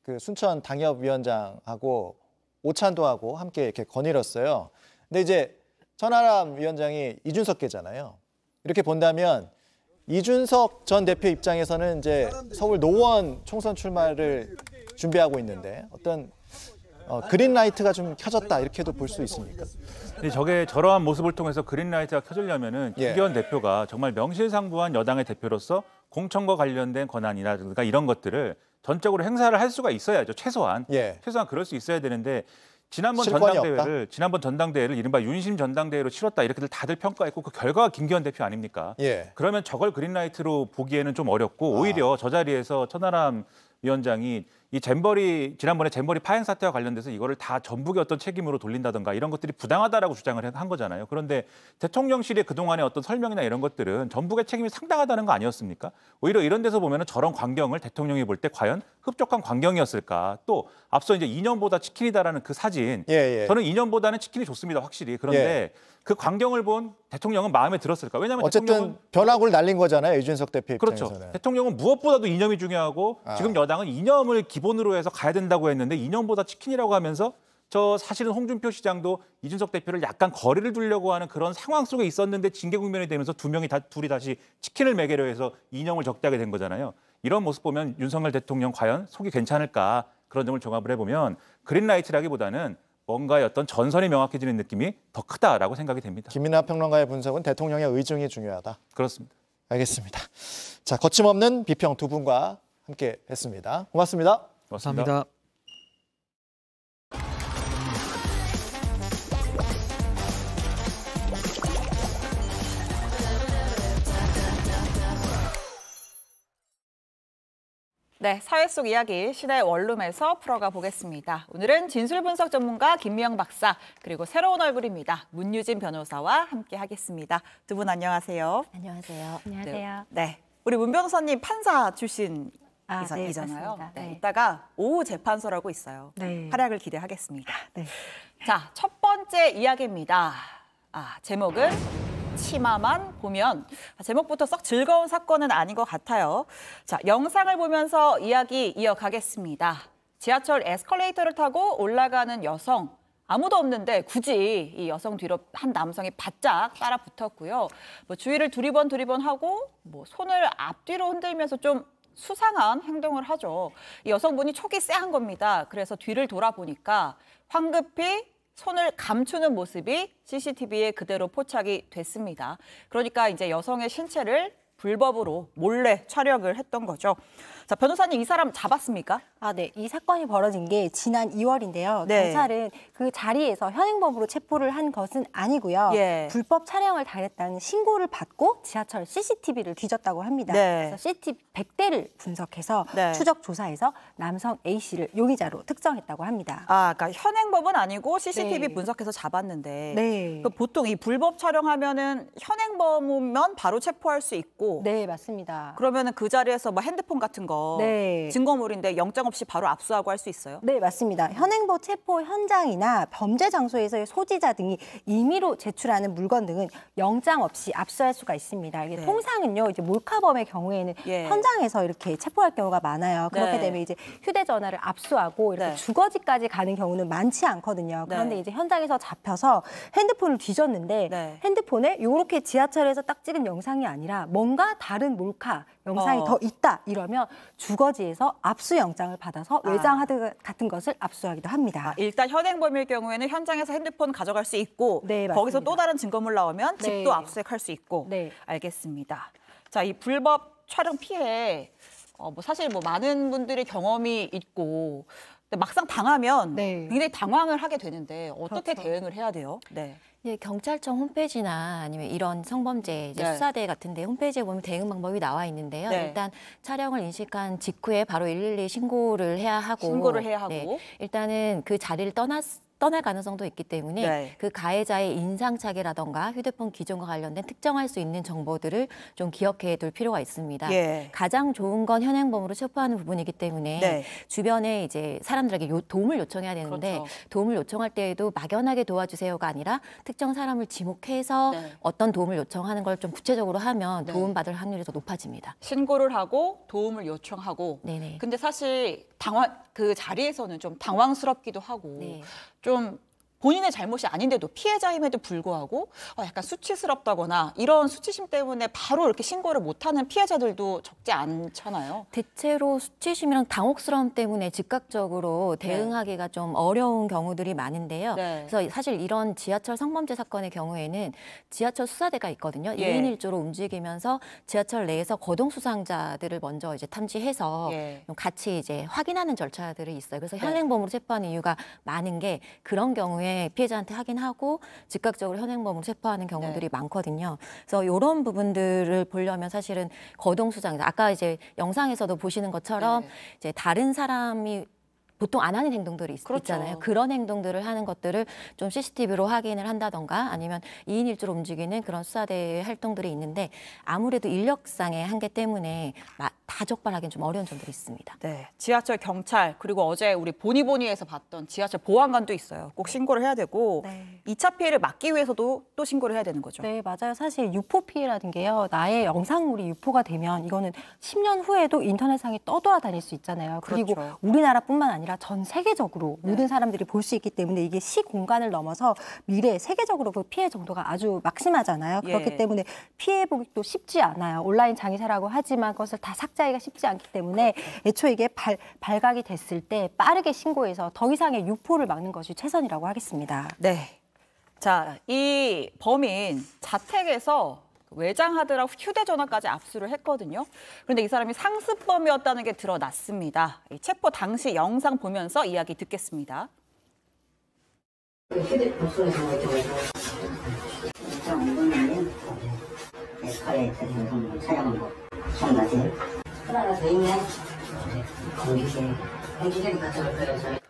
Speaker 1: 그 순천 당협위원장하고 오찬도하고 함께 이렇게 거닐었어요. 근데 이제 천하람 위원장이 이준석계잖아요. 이렇게 본다면 이준석 전 대표 입장에서는 이제 서울 노원 총선 출마를 준비하고 있는데 어떤 그린라이트가 좀 켜졌다 이렇게도 볼 수 있습니까?
Speaker 5: 근데 저러한 모습을 통해서 그린라이트가 켜지려면은
Speaker 1: 예.
Speaker 5: 김기현 대표가 정말 명실상부한 여당의 대표로서 공천과 관련된 권한이라든가 이런 것들을 전적으로 행사를 할 수가 있어야죠. 최소한 그럴 수 있어야 되는데 지난번 전당대회를 이른바 윤심 전당대회로 치렀다 이렇게들 다들 평가했고 그 결과가 김기현 대표 아닙니까?
Speaker 1: 예.
Speaker 5: 그러면 저걸 그린라이트로 보기에는 좀 어렵고 오히려 저 자리에서 천하람 위원장이 이 지난번에 잼버리 파행 사태와 관련돼서 이거를 다 전북의 어떤 책임으로 돌린다든가 이런 것들이 부당하다라고 주장을 한 거잖아요. 그런데 대통령실의 그동안의 어떤 설명이나 이런 것들은 전북의 책임이 상당하다는 거 아니었습니까? 오히려 이런 데서 보면은 저런 광경을 대통령이 볼 때 과연 흡족한 광경이었을까? 또 앞서 이제 이념보다 치킨이다라는 그 사진. 저는 이념보다는 치킨이 좋습니다. 확실히. 그런데 그 광경을 본 대통령은 마음에 들었을까? 왜냐하면
Speaker 1: 어쨌든 변화구를 날린 거잖아요. 이준석 대표 입장에서는.
Speaker 5: 그렇죠. 대통령은 무엇보다도 이념이 중요하고 지금 여당은 이념을 기본으로 해서 가야 된다고 했는데 이념보다 치킨이라고 하면서 저 사실은 홍준표 시장도 이준석 대표를 약간 거리를 두려고 하는 그런 상황 속에 있었는데 징계 국면이 되면서 둘이 다시 치킨을 매개로 해서 이념을 적대하게 된 거잖아요. 이런 모습 보면 윤석열 대통령 과연 속이 괜찮을까 그런 점을 종합을 해보면 그린라이트라기보다는 뭔가의 어떤 전선이 명확해지는 느낌이 더 크다라고 생각이 됩니다.
Speaker 1: 김이나 평론가의 분석은 대통령의 의중이 중요하다.
Speaker 5: 그렇습니다.
Speaker 1: 알겠습니다. 자, 거침없는 비평 두 분과 함께 했습니다. 고맙습니다.
Speaker 6: 감사합니다.
Speaker 2: 네, 사회 속 이야기 시대 원룸에서 풀어가 보겠습니다. 오늘은 진술 분석 전문가 김미영 박사 그리고 새로운 얼굴입니다. 문유진 변호사와 함께 하겠습니다. 두 분 안녕하세요.
Speaker 11: 안녕하세요. 안녕하세요.
Speaker 2: 네, 우리 문 변호사님 판사 출신
Speaker 11: 네,
Speaker 2: 이잖아요.
Speaker 11: 맞습니다.
Speaker 2: 네, 이따가 오후 재판소라고 있어요.
Speaker 11: 네.
Speaker 2: 활약을 기대하겠습니다.
Speaker 11: 네.
Speaker 2: 자, 첫 번째 이야기입니다. 제목은 치마만 보면 제목부터 썩 즐거운 사건은 아닌 것 같아요. 자, 영상을 보면서 이야기 이어가겠습니다. 지하철 에스컬레이터를 타고 올라가는 여성, 아무도 없는데 굳이 이 여성 뒤로 한 남성이 바짝 따라 붙었고요. 뭐 주위를 두리번 하고 뭐 손을 앞뒤로 흔들면서 좀 수상한 행동을 하죠. 이 여성분이 촉이 쎄한 겁니다. 그래서 뒤를 돌아보니까 황급히 손을 감추는 모습이 CCTV에 그대로 포착이 됐습니다. 그러니까 이제 여성의 신체를 불법으로 몰래 촬영을 했던 거죠. 자, 변호사님 이 사람 잡았습니까?
Speaker 11: 네. 이 사건이 벌어진 게 지난 2월인데요.
Speaker 2: 네.
Speaker 11: 경찰은 그 자리에서 현행범으로 체포를 한 것은 아니고요.
Speaker 2: 예.
Speaker 11: 불법 촬영을 당했다는 신고를 받고 지하철 CCTV를 뒤졌다고 합니다.
Speaker 2: 네.
Speaker 11: 그래서 CCTV 100대를 분석해서
Speaker 2: 네.
Speaker 11: 추적 조사해서 남성 A씨를 용의자로 특정했다고 합니다.
Speaker 2: 그러니까 현행범은 아니고 CCTV
Speaker 11: 네.
Speaker 2: 분석해서 잡았는데
Speaker 11: 네.
Speaker 2: 보통 이 불법 촬영하면은 현행범이면 바로 체포할 수 있고
Speaker 11: 네, 맞습니다.
Speaker 2: 그러면은 그 자리에서 뭐 핸드폰 같은 거
Speaker 11: 네.
Speaker 2: 증거물인데 영장 없이 바로 압수하고 할 수 있어요?
Speaker 11: 네, 맞습니다. 현행범 체포 현장이나 범죄 장소에서의 소지자 등이 임의로 제출하는 물건 등은 영장 없이 압수할 수가 있습니다. 이게
Speaker 2: 네.
Speaker 11: 통상은요, 이제 몰카범의 경우에는
Speaker 2: 예.
Speaker 11: 현장에서 이렇게 체포할 경우가 많아요. 그렇게
Speaker 2: 네.
Speaker 11: 되면 이제 휴대전화를 압수하고 이렇게
Speaker 2: 네.
Speaker 11: 주거지까지 가는 경우는 많지 않거든요. 그런데
Speaker 2: 네.
Speaker 11: 이제 현장에서 잡혀서 핸드폰을 뒤졌는데
Speaker 2: 네.
Speaker 11: 핸드폰에 이렇게 지하철에서 딱 찍은 영상이 아니라 뭔가 다른 몰카 영상이 더 있다 이러면 주거지에서 압수영장을 받아서 외장하드 같은 것을 압수하기도 합니다.
Speaker 2: 일단 현행범일 경우에는 현장에서 핸드폰 가져갈 수 있고
Speaker 11: 네,
Speaker 2: 거기서
Speaker 11: 맞습니다.
Speaker 2: 또 다른 증거물 나오면
Speaker 11: 네.
Speaker 2: 집도 압수할 수 있고
Speaker 11: 네.
Speaker 2: 알겠습니다. 자, 이 불법 촬영 피해 뭐 사실 뭐 많은 분들이 경험이 있고 근데 막상 당하면
Speaker 11: 네.
Speaker 2: 굉장히 당황을 하게 되는데 어떻게
Speaker 11: 그렇죠.
Speaker 2: 대응을 해야 돼요? 네.
Speaker 12: 예, 경찰청 홈페이지나 아니면 이런 성범죄 이제
Speaker 2: 네.
Speaker 12: 수사대 같은데 홈페이지에 보면 대응 방법이 나와 있는데요.
Speaker 2: 네.
Speaker 12: 일단 촬영을 인식한 직후에 바로 112 신고를 해야 하고,
Speaker 2: 신고를 해야 하고.
Speaker 12: 네, 일단은 그 자리를 떠날 가능성도 있기 때문에
Speaker 2: 네.
Speaker 12: 그 가해자의 인상착의라던가 휴대폰 기종과 관련된 특정할 수 있는 정보들을 좀 기억해 둘 필요가 있습니다.
Speaker 2: 예.
Speaker 12: 가장 좋은 건 현행범으로 체포하는 부분이기 때문에
Speaker 2: 네.
Speaker 12: 주변에 이제 사람들에게 도움을 요청해야 되는데
Speaker 2: 그렇죠.
Speaker 12: 도움을 요청할 때에도 막연하게 도와주세요가 아니라 특정 사람을 지목해서
Speaker 2: 네.
Speaker 12: 어떤 도움을 요청하는 걸 좀 구체적으로 하면
Speaker 2: 네.
Speaker 12: 도움받을 확률이 더 높아집니다.
Speaker 2: 신고를 하고 도움을 요청하고
Speaker 12: 네네.
Speaker 2: 근데 사실 그 자리에서는 좀 당황스럽기도 하고
Speaker 12: 네.
Speaker 2: 좀 본인의 잘못이 아닌데도 피해자임에도 불구하고 약간 수치스럽다거나 이런 수치심 때문에 바로 이렇게 신고를 못하는 피해자들도 적지 않잖아요.
Speaker 12: 대체로 수치심이랑 당혹스러움 때문에 즉각적으로 대응하기가 좀 어려운 경우들이 많은데요.
Speaker 2: 네.
Speaker 12: 그래서 사실 이런 지하철 성범죄 사건의 경우에는 지하철 수사대가 있거든요.
Speaker 2: 예.
Speaker 12: 2인 1조로 움직이면서 지하철 내에서 거동 수상자들을 먼저 이제 탐지해서
Speaker 2: 예.
Speaker 12: 같이 이제 확인하는 절차들이 있어요. 그래서
Speaker 2: 네.
Speaker 12: 현행범으로 체포하는 이유가 많은 게 그런 경우에 피해자한테 확인하고 즉각적으로 현행범으로 체포하는 경우들이 많거든요. 그래서 이런 부분들을 보려면 사실은 거동수상, 아까 이제 영상에서도 보시는 것처럼 이제 다른 사람이 보통 안 하는 행동들이
Speaker 2: 그렇죠.
Speaker 12: 있잖아요. 그런 행동들을 하는 것들을 좀 CCTV로 확인을 한다던가 아니면 2인 1조로 움직이는 그런 수사대의 활동들이 있는데 아무래도 인력상의 한계 때문에 다 적발하기는 좀 어려운 점들이 있습니다.
Speaker 2: 네, 지하철 경찰 그리고 어제 우리 보니보니에서 봤던 지하철 보안관도 있어요. 꼭 신고를 해야 되고
Speaker 11: 네.
Speaker 2: 2차 피해를 막기 위해서도 또 신고를 해야 되는 거죠.
Speaker 11: 네, 맞아요. 사실 유포 피해라는 게요. 나의 영상물이 유포가 되면 이거는 10년 후에도 인터넷상에 떠돌아다닐 수 있잖아요. 그리고
Speaker 2: 그렇죠.
Speaker 11: 우리나라뿐만 아니라 전 세계적으로 모든 사람들이 볼 수 있기 때문에 이게 시공간을 넘어서 미래 세계적으로 그 피해 정도가 아주 막심하잖아요. 그렇기
Speaker 2: 예.
Speaker 11: 때문에 피해 보기도 쉽지 않아요. 온라인 장애사라고 하지만 그것을 다 삭제하기가 쉽지 않기 때문에 애초에 이게 발각이 됐을 때 빠르게 신고해서 더 이상의 유포를 막는 것이 최선이라고 하겠습니다.
Speaker 2: 네. 자, 이 범인 자택에서 외장하드랑 휴대전화까지 압수를 했거든요. 그런데 이 사람이 상습범이었다는 게 드러났습니다. 이 체포 당시 영상 보면서 이야기 듣겠습니다.
Speaker 13: 휴대폰 속에서 에스컬레이터 등 촬영한 거 기억나세요? 하나가 더 있네. 공기계 가져올 거예요, 저희.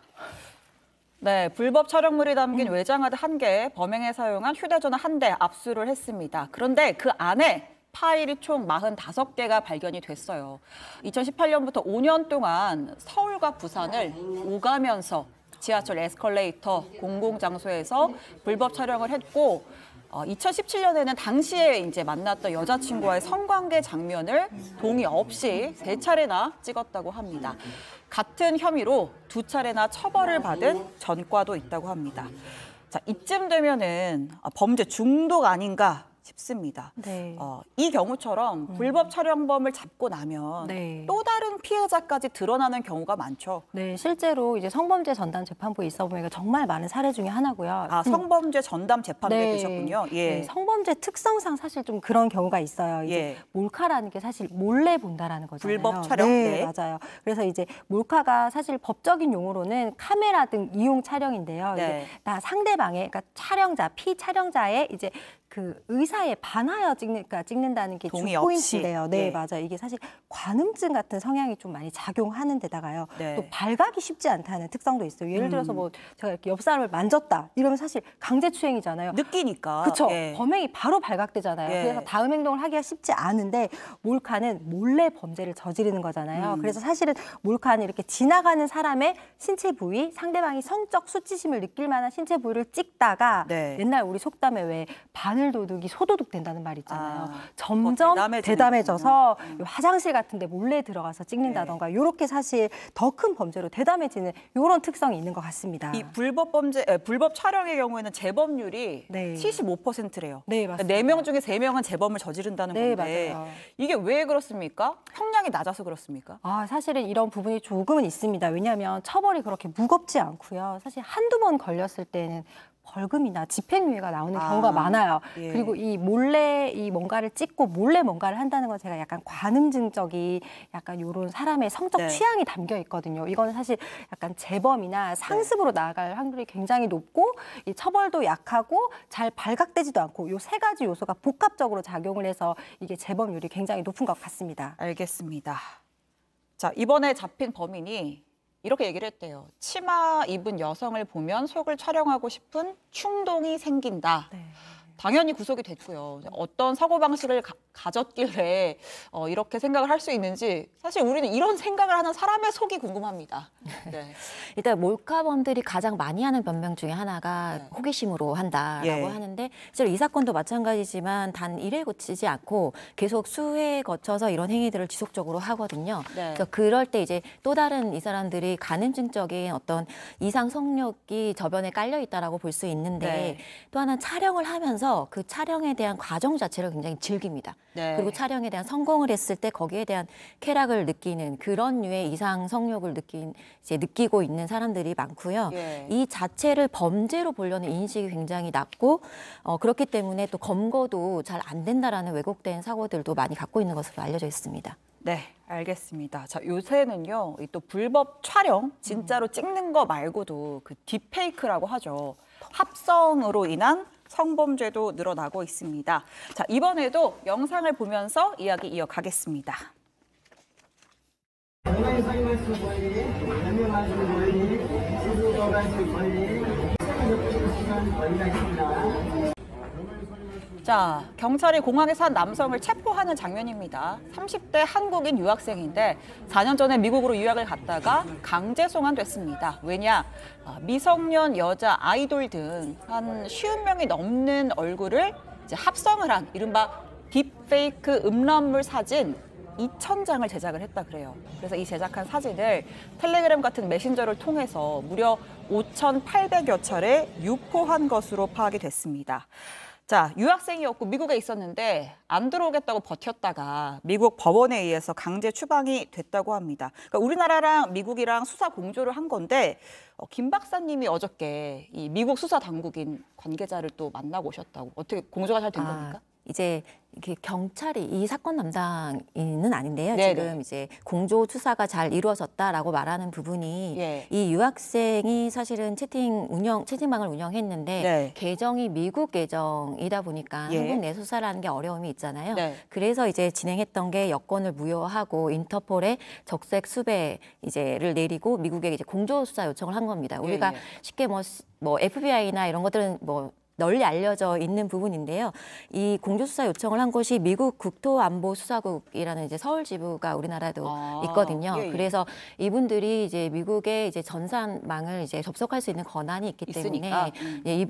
Speaker 2: 네, 불법 촬영물이 담긴 외장하드 1개, 범행에 사용한 휴대전화 1대 압수를 했습니다. 그런데 그 안에 파일이 총 45개가 발견이 됐어요. 2018년부터 5년 동안 서울과 부산을 오가면서 지하철 에스컬레이터 공공장소에서 불법 촬영을 했고 2017년에는 당시에 이제 만났던 여자친구와의 성관계 장면을 동의 없이 3차례나 찍었다고 합니다. 같은 혐의로 2차례나 처벌을 받은 전과도 있다고 합니다. 자, 이쯤 되면은 범죄 중독 아닌가 싶습니다.
Speaker 11: 네.
Speaker 2: 이 경우처럼 불법 촬영범을 잡고 나면
Speaker 11: 네.
Speaker 2: 또 다른 피해자까지 드러나는 경우가 많죠.
Speaker 11: 네, 실제로 이제 성범죄 전담 재판부에 있어 보니까 정말 많은 사례 중에 하나고요.
Speaker 2: 성범죄 전담 재판부에
Speaker 11: 네.
Speaker 2: 계셨군요. 예.
Speaker 11: 네, 성범죄 특성상 사실 좀 그런 경우가 있어요. 이제
Speaker 2: 예.
Speaker 11: 몰카라는 게 사실 몰래 본다라는 거잖아요.
Speaker 2: 불법 촬영?
Speaker 11: 네,
Speaker 2: 네.
Speaker 11: 맞아요. 그래서 이제 몰카가 사실 법적인 용어로는 카메라 등 이용 촬영인데요.
Speaker 2: 네.
Speaker 11: 이제 나 상대방의, 그러니까 촬영자, 피촬영자의 이제 그 의사에 반하여 찍는다는 게 주
Speaker 2: 동의
Speaker 11: 포인트인데요.
Speaker 2: 없이.
Speaker 11: 네,
Speaker 2: 예.
Speaker 11: 맞아요. 이게 사실 관음증 같은 성향이 좀 많이 작용하는 데다가요.
Speaker 2: 네.
Speaker 11: 또 발각이 쉽지 않다는 특성도 있어요. 예를 들어서 뭐 제가 이렇게 옆 사람을 만졌다 이러면 사실 강제추행이잖아요.
Speaker 2: 느끼니까.
Speaker 11: 그렇죠.
Speaker 2: 예.
Speaker 11: 범행이 바로 발각되잖아요.
Speaker 2: 예.
Speaker 11: 그래서 다음 행동을 하기가 쉽지 않은데 몰카는 몰래 범죄를 저지르는 거잖아요. 그래서 사실은 몰카는 이렇게 지나가는 사람의 신체 부위, 상대방이 성적 수치심을 느낄 만한 신체 부위를 찍다가
Speaker 2: 네.
Speaker 11: 옛날 우리 속담에 왜 바늘 도둑이 소도둑 된다는 말 있잖아요.
Speaker 2: 아,
Speaker 11: 점점 대담해져서
Speaker 2: 음.
Speaker 11: 화장실 같은 데 몰래 들어가서 찍는다던가 이렇게 사실 더 큰 범죄로 대담해지는 이런 특성이 있는 것 같습니다.
Speaker 2: 이 불법 촬영의 경우에는 재범률이
Speaker 11: 네.
Speaker 2: 75%래요.
Speaker 11: 네, 맞습니다.
Speaker 2: 4명 중에 3명은 재범을 저지른다는
Speaker 11: 네,
Speaker 2: 건데
Speaker 11: 맞아요.
Speaker 2: 이게 왜 그렇습니까? 형량이 낮아서 그렇습니까?
Speaker 11: 사실은 이런 부분이 조금은 있습니다. 왜냐하면 처벌이 그렇게 무겁지 않고요. 사실 한두 번 걸렸을 때는 벌금이나 집행유예가 나오는 경우가 많아요.
Speaker 2: 예.
Speaker 11: 그리고 이 몰래 이 뭔가를 찍고 몰래 뭔가를 한다는 건 제가 약간 관음증적인 약간 이런 사람의 성적
Speaker 2: 네.
Speaker 11: 취향이 담겨 있거든요. 이거는 사실 약간 재범이나 상습으로 나아갈 확률이 굉장히 높고 이 처벌도 약하고 잘 발각되지도 않고 이 3가지 요소가 복합적으로 작용을 해서 이게 재범률이 굉장히 높은 것 같습니다.
Speaker 2: 알겠습니다. 자, 이번에 잡힌 범인이 이렇게 얘기를 했대요. 치마 입은 여성을 보면 속을 촬영하고 싶은 충동이 생긴다.
Speaker 11: 네.
Speaker 2: 당연히 구속이 됐고요. 어떤 사고방식을 가졌길래 이렇게 생각을 할 수 있는지 사실 우리는 이런 생각을 하는 사람의 속이 궁금합니다. 네.
Speaker 12: 일단 몰카범들이 가장 많이 하는 변명 중에 하나가
Speaker 2: 네.
Speaker 12: 호기심으로 한다라고
Speaker 2: 예.
Speaker 12: 하는데 실제로 이 사건도 마찬가지지만 단 1회 거치지 않고 계속 수회 거쳐서 이런 행위들을 지속적으로 하거든요.
Speaker 2: 네.
Speaker 12: 그래서 그럴 때 이제 또 다른 이 사람들이 간음증적인 어떤 이상 성욕이 저변에 깔려 있다라고 볼 수 있는데
Speaker 2: 네.
Speaker 12: 또 하나 촬영을 하면서 그 촬영에 대한 과정 자체를 굉장히 즐깁니다.
Speaker 2: 네.
Speaker 12: 그리고 촬영에 대한 성공을 했을 때 거기에 대한 쾌락을 느끼는 그런 류의 이상 성욕을 느끼고 있는 사람들이 많고요.
Speaker 2: 예.
Speaker 12: 이 자체를 범죄로 보려는 인식이 굉장히 낮고 그렇기 때문에 또 검거도 잘 안 된다라는 왜곡된 사고들도 많이 갖고 있는 것으로 알려져 있습니다.
Speaker 2: 네, 알겠습니다. 자, 요새는요, 이 또 불법 촬영, 진짜로 찍는 거 말고도 그 딥페이크라고 하죠. 합성으로 인한 성범죄도 늘어나고 있습니다. 자, 이번에도 영상을 보면서 이야기 이어가겠습니다. 자, 경찰이 공항에서 한 남성을 체포하는 장면입니다. 30대 한국인 유학생인데 4년 전에 미국으로 유학을 갔다가 강제 송환됐습니다. 왜냐? 미성년 여자 아이돌 등 한 50명이 넘는 얼굴을 이제 합성을 한 이른바 딥페이크 음란물 사진 2,000장을 제작을 했다 그래요. 그래서 이 제작한 사진을 텔레그램 같은 메신저를 통해서 무려 5,800여 차례 유포한 것으로 파악이 됐습니다. 자, 유학생이었고 미국에 있었는데 안 들어오겠다고 버텼다가 미국 법원에 의해서 강제 추방이 됐다고 합니다. 그러니까 우리나라랑 미국이랑 수사 공조를 한 건데 김 박사님이 어저께 이 미국 수사 당국인 관계자를 또 만나고 오셨다고. 어떻게 공조가 잘 된 겁니까?
Speaker 12: 이제 이렇게 경찰이 이 사건 담당인은 아닌데요.
Speaker 2: 네네.
Speaker 12: 지금 이제 공조 수사가 잘 이루어졌다라고 말하는 부분이
Speaker 2: 예.
Speaker 12: 이 유학생이 사실은 채팅방을 운영했는데
Speaker 2: 네.
Speaker 12: 계정이 미국 계정이다 보니까
Speaker 2: 예.
Speaker 12: 한국 내 수사라는 게 어려움이 있잖아요.
Speaker 2: 네.
Speaker 12: 그래서 이제 진행했던 게 여권을 무효하고 인터폴에 적색 수배 이제를 내리고 미국에 이제 공조 수사 요청을 한 겁니다. 우리가
Speaker 2: 예.
Speaker 12: 쉽게 뭐 FBI나 이런 것들은 뭐 널리 알려져 있는 부분인데요. 이 공조수사 요청을 한 곳이 미국 국토안보수사국이라는 이제 서울 지부가 우리나라도 있거든요.
Speaker 2: 예, 예.
Speaker 12: 그래서 이분들이 이제 미국의 이제 전산망을 이제 접속할 수 있는 권한이 있기 때문에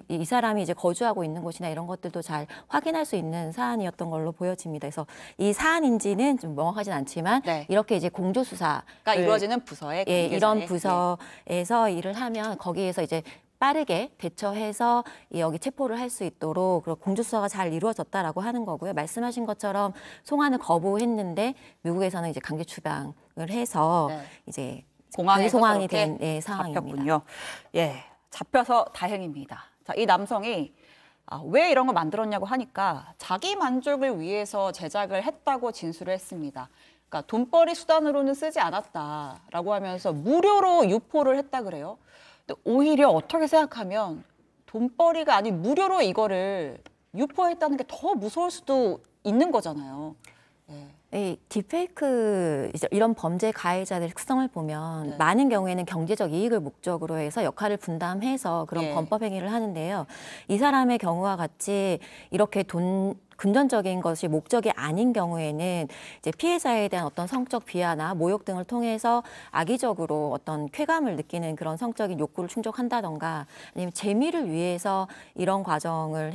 Speaker 12: 이 사람이 이제 거주하고 있는 곳이나 이런 것들도 잘 확인할 수 있는 사안이었던 걸로 보여집니다. 그래서 이 사안인지는 좀 명확하진 않지만 이렇게 이제 공조수사가
Speaker 2: 이루어지는 부서에
Speaker 12: 이런 부서에서 일을 하면 거기에서 이제 빠르게 대처해서 여기 체포를 할 수 있도록 공조수사가 잘 이루어졌다라고 하는 거고요. 말씀하신 것처럼 송환을 거부했는데 미국에서는 이제 강제 추방을 해서 이제
Speaker 2: 공항에
Speaker 12: 송환이 된 상황입니다.
Speaker 2: 잡혔군요. 예, 잡혀서 다행입니다. 자, 이 남성이 왜 이런 걸 만들었냐고 하니까 자기 만족을 위해서 제작을 했다고 진술을 했습니다. 그러니까 돈벌이 수단으로는 쓰지 않았다라고 하면서 무료로 유포를 했다 그래요. 근데 오히려 어떻게 생각하면 돈벌이가 아닌 무료로 이거를 유포했다는 게 더 무서울 수도 있는 거잖아요.
Speaker 12: 이 딥페이크 이런 범죄 가해자들의 특성을 보면 많은 경우에는 경제적 이익을 목적으로 해서 역할을 분담해서 그런 범법 행위를 하는데요. 이 사람의 경우와 같이 이렇게 금전적인 것이 목적이 아닌 경우에는 이제 피해자에 대한 어떤 성적 비하나 모욕 등을 통해서 악의적으로 어떤 쾌감을 느끼는 그런 성적인 욕구를 충족한다던가 아니면 재미를 위해서 이런 과정을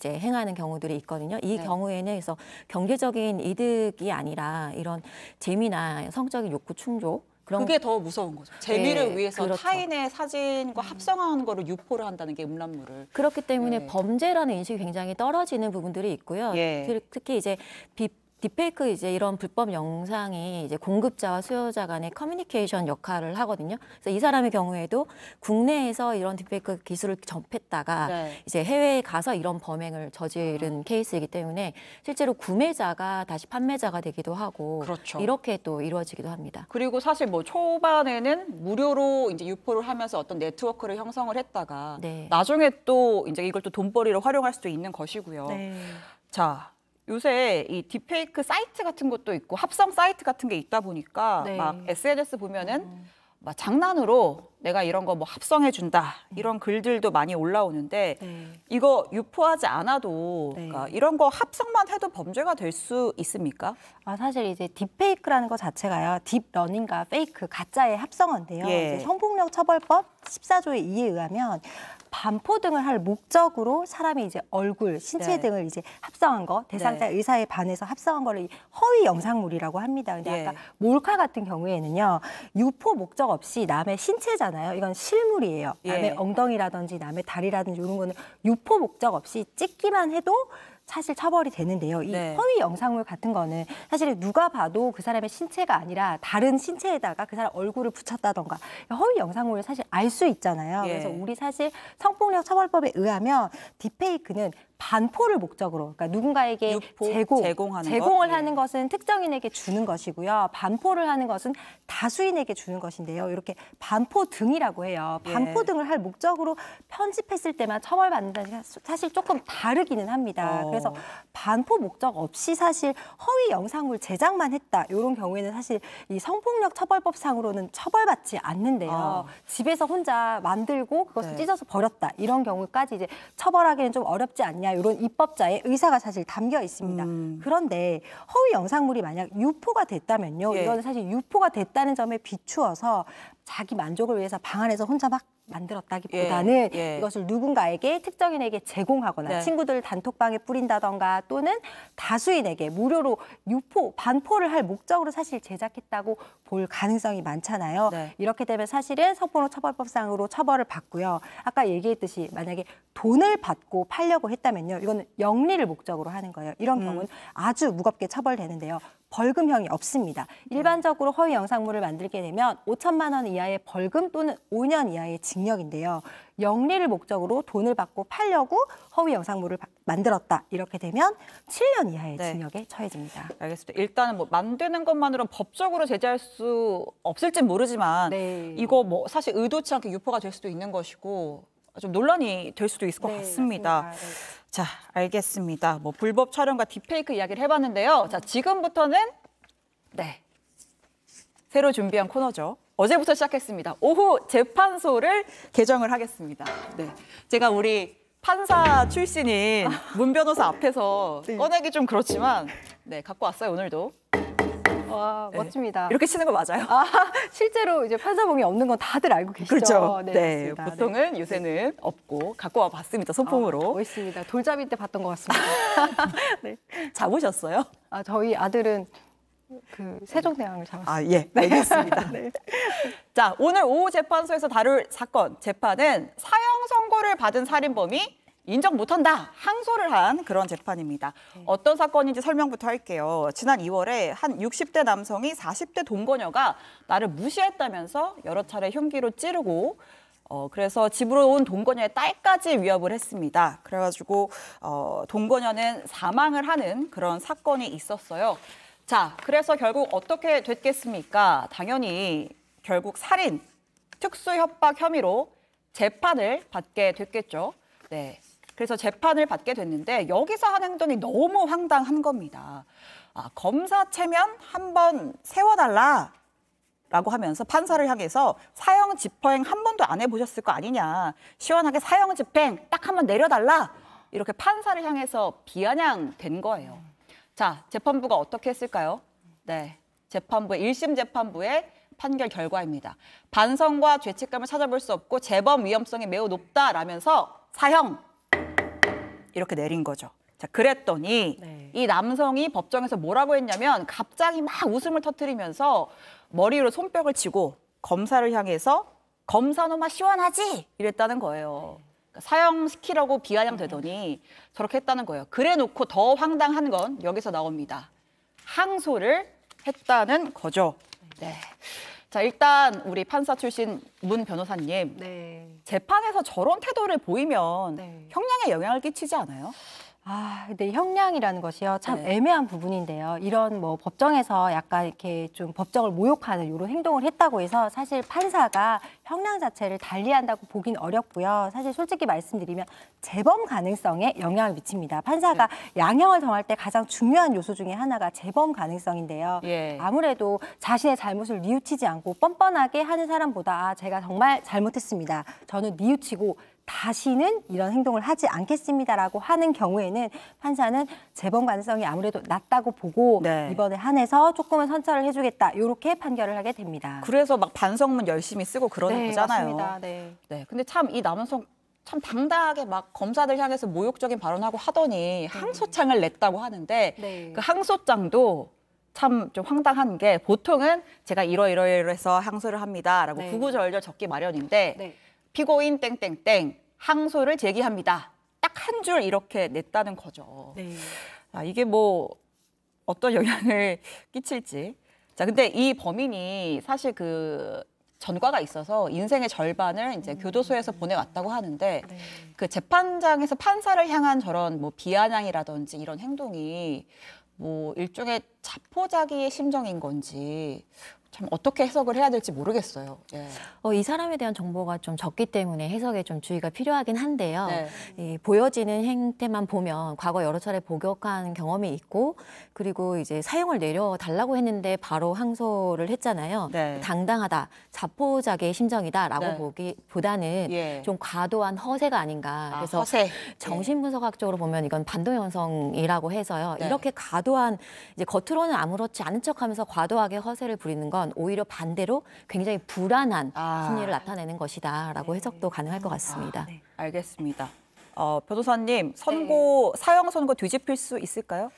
Speaker 12: 행하는 경우들이 있거든요. 이 경우에는 그래서 경제적인 이득이 아니라 이런 재미나 성적인 욕구 충족
Speaker 2: 그게 더 무서운 거죠. 재미를 위해서 타인의 사진과 합성하는 거를 유포를 한다는 게 음란물을.
Speaker 12: 그렇기 때문에 범죄라는 인식이 굉장히 떨어지는 부분들이 있고요. 특히 이제 딥페이크 이런 불법 영상이 이제 공급자와 수요자 간의 커뮤니케이션 역할을 하거든요. 그래서 이 사람의 경우에도 국내에서 이런 딥페이크 기술을 접했다가 이제 해외에 가서 이런 범행을 저지른 케이스이기 때문에 실제로 구매자가 다시 판매자가 되기도 하고 이렇게 또 이루어지기도 합니다.
Speaker 2: 그리고 사실 뭐 초반에는 무료로 이제 유포를 하면서 어떤 네트워크를 형성을 했다가 나중에 또 이제 이걸 또 돈벌이로 활용할 수도 있는 것이고요. 자. 요새 이 딥페이크 사이트 같은 것도 있고 합성 사이트 같은 게 있다 보니까 막 SNS 보면은 막 장난으로 내가 이런 거 뭐 합성해 준다 이런 글들도 많이 올라오는데 이거 유포하지 않아도 그러니까 이런 거 합성만 해도 범죄가 될 수 있습니까?
Speaker 11: 사실 이제 딥페이크라는 것 자체가요. 딥러닝과 페이크, 가짜의 합성어인데요. 이제 성폭력 처벌법 14조의 2에 의하면 반포 등을 할 목적으로 사람이 이제 얼굴, 신체 등을 이제 합성한 거, 대상자 의사에 반해서 합성한 거를 허위 영상물이라고 합니다. 근데 아까 몰카 같은 경우에는요, 유포 목적 없이 남의 신체잖아요. 이건 실물이에요. 남의 엉덩이라든지 남의 다리라든지 이런 거는 유포 목적 없이 찍기만 해도 사실 처벌이 되는데요. 이 허위 영상물 같은 거는 사실 누가 봐도 그 사람의 신체가 아니라 다른 신체에다가 그 사람 얼굴을 붙였다던가 허위 영상물을 사실 알 수 있잖아요. 그래서 우리 사실 성폭력 처벌법에 의하면 딥페이크는 반포를 목적으로, 그러니까 누군가에게 제공을 하는 것은 특정인에게 주는 것이고요. 반포를 하는 것은 다수인에게 주는 것인데요. 이렇게 반포 등이라고 해요. 반포 등을 할 목적으로 편집했을 때만 처벌받는다는 게 사실 조금 다르기는 합니다. 그래서 반포 목적 없이 사실 허위 영상물 제작만 했다. 이런 경우에는 사실 이 성폭력 처벌법상으로는 처벌받지 않는데요. 집에서 혼자 만들고 그것을 찢어서 버렸다. 이런 경우까지 이제 처벌하기는 좀 어렵지 않냐. 이런 입법자의 의사가 사실 담겨 있습니다. 그런데 허위 영상물이 만약 유포가 됐다면요. 이거는 사실 유포가 됐다는 점에 비추어서 자기 만족을 위해서 방 안에서 혼자 막 만들었다기보다는 이것을 누군가에게 특정인에게 제공하거나 친구들 단톡방에 뿌린다던가 또는 다수인에게 무료로 반포를 할 목적으로 사실 제작했다고 볼 가능성이 많잖아요. 이렇게 되면 사실은 성폭력 처벌법상으로 처벌을 받고요. 아까 얘기했듯이 만약에 돈을 받고 팔려고 했다면요. 이거는 영리를 목적으로 하는 거예요. 이런 경우는 아주 무겁게 처벌되는데요. 벌금형이 없습니다. 일반적으로 허위 영상물을 만들게 되면 5천만 원 이하의 벌금 또는 5년 이하의 징역인데요. 영리를 목적으로 돈을 받고 팔려고 허위 영상물을 만들었다. 이렇게 되면 7년 이하의 징역에 처해집니다.
Speaker 2: 알겠습니다. 일단은 뭐 만드는 것만으로는 법적으로 제재할 수 없을진 모르지만 이거 뭐 사실 의도치 않게 유포가 될 수도 있는 것이고 좀 논란이 될 수도 있을 것 같습니다. 자, 알겠습니다. 뭐 불법 촬영과 딥페이크 이야기를 해봤는데요. 자, 지금부터는 새로 준비한 코너죠. 어제부터 시작했습니다. 오후 재판소를 개정을 하겠습니다. 제가 우리 판사 출신인 문 변호사 앞에서 꺼내기 좀 그렇지만 갖고 왔어요, 오늘도.
Speaker 11: 와, 멋집니다.
Speaker 2: 이렇게 치는 거 맞아요?
Speaker 11: 실제로 이제 판사봉이 없는 건 다들 알고 계시죠?
Speaker 2: 그렇죠.
Speaker 11: 네, 맞습니다.
Speaker 2: 보통은 요새는 없고 갖고 와 봤습니다, 소품으로.
Speaker 11: 멋있습니다. 돌잡이 때 봤던 것 같습니다.
Speaker 2: 네. 잡으셨어요?
Speaker 11: 저희 아들은 그 세종대왕을 잡았어요.
Speaker 2: 예, 알겠습니다. 네. 자, 오늘 오후 재판소에서 다룰 사건, 재판은 사형 선고를 받은 살인범이 인정 못한다, 항소를 한 그런 재판입니다. 어떤 사건인지 설명부터 할게요. 지난 2월에 한 60대 남성이 40대 동거녀가 나를 무시했다면서 여러 차례 흉기로 찌르고 그래서 집으로 온 동거녀의 딸까지 위협을 했습니다. 그래가지고 동거녀는 사망을 하는 그런 사건이 있었어요. 자, 그래서 결국 어떻게 됐겠습니까? 당연히 결국 살인, 특수협박 혐의로 재판을 받게 됐겠죠. 네. 그래서 재판을 받게 됐는데 여기서 한 행동이 너무 황당한 겁니다. 검사 체면 한번 세워달라 라고 하면서 판사를 향해서 사형 집행 한 번도 안 해보셨을 거 아니냐. 시원하게 사형 집행 딱 한 번 내려달라. 이렇게 판사를 향해서 비아냥된 거예요. 자, 재판부가 어떻게 했을까요? 네, 재판부의 1심 재판부의 판결 결과입니다. 반성과 죄책감을 찾아볼 수 없고 재범 위험성이 매우 높다라면서 사형 이렇게 내린 거죠. 자, 그랬더니 이 남성이 법정에서 뭐라고 했냐면 갑자기 막 웃음을 터뜨리면서 머리로 손뼉을 치고 검사를 향해서 검사놈아 시원하지? 이랬다는 거예요. 그러니까 사형시키려고 비아냥되더니 저렇게 했다는 거예요. 그래놓고 더 황당한 건 여기서 나옵니다. 항소를 했다는 거죠. 네. 자, 일단 우리 판사 출신 문 변호사님, 재판에서 저런 태도를 보이면 형량에 영향을 끼치지 않아요?
Speaker 11: 근데 형량이라는 것이요, 참 애매한 부분인데요. 이런 뭐 법정에서 약간 이렇게 좀 법정을 모욕하는 이런 행동을 했다고 해서 사실 판사가 형량 자체를 달리한다고 보긴 어렵고요. 사실 솔직히 말씀드리면 재범 가능성에 영향을 미칩니다. 판사가 양형을 정할 때 가장 중요한 요소 중에 하나가 재범 가능성인데요. 아무래도 자신의 잘못을 뉘우치지 않고 뻔뻔하게 하는 사람보다 제가 정말 잘못했습니다, 저는 뉘우치고 다시는 이런 행동을 하지 않겠습니다라고 하는 경우에는 판사는 재범 가능성이 아무래도 낮다고 보고 이번에 한해서 조금은 선처를 해주겠다, 이렇게 판결을 하게 됩니다.
Speaker 2: 그래서 막 반성문 열심히 쓰고 그러는 거잖아요.
Speaker 11: 맞습니다.
Speaker 2: 네. 근데 참 이 남성 참 당당하게 막 검사들 향해서 모욕적인 발언하고 하더니 항소장을 냈다고 하는데 그 항소장도 참 좀 황당한 게 보통은 제가 이러이러해서 항소를 합니다라고 구구절절 적기 마련인데 피고인 땡땡땡 항소를 제기합니다. 딱 한 줄 이렇게 냈다는 거죠. 이게 뭐 어떤 영향을 끼칠지. 자, 근데 이 범인이 사실 그 전과가 있어서 인생의 절반을 이제 교도소에서 보내왔다고 하는데 그 재판장에서 판사를 향한 저런 뭐 비아냥이라든지 이런 행동이 뭐 일종의 자포자기의 심정인 건지 참 어떻게 해석을 해야 될지 모르겠어요.
Speaker 12: 이 사람에 대한 정보가 좀 적기 때문에 해석에 좀 주의가 필요하긴 한데요. 보여지는 행태만 보면 과거 여러 차례 복역한 경험이 있고, 그리고 이제 사형을 내려달라고 했는데 바로 항소를 했잖아요. 당당하다, 자포자기의 심정이다라고 보기보다는 좀 과도한 허세가 아닌가. 그래서
Speaker 2: 허세.
Speaker 12: 정신분석학적으로 보면 이건 반동현상이라고 해서요. 이렇게 과도한, 이제 겉으로는 아무렇지 않은 척하면서 과도하게 허세를 부리는 건 오히려 반대로 굉장히 불안한 심리를 나타내는 것이다라고 해석도 가능할 것 같습니다.
Speaker 2: 알겠습니다. 변호사님, 사형 선고 뒤집힐 수 있을까요?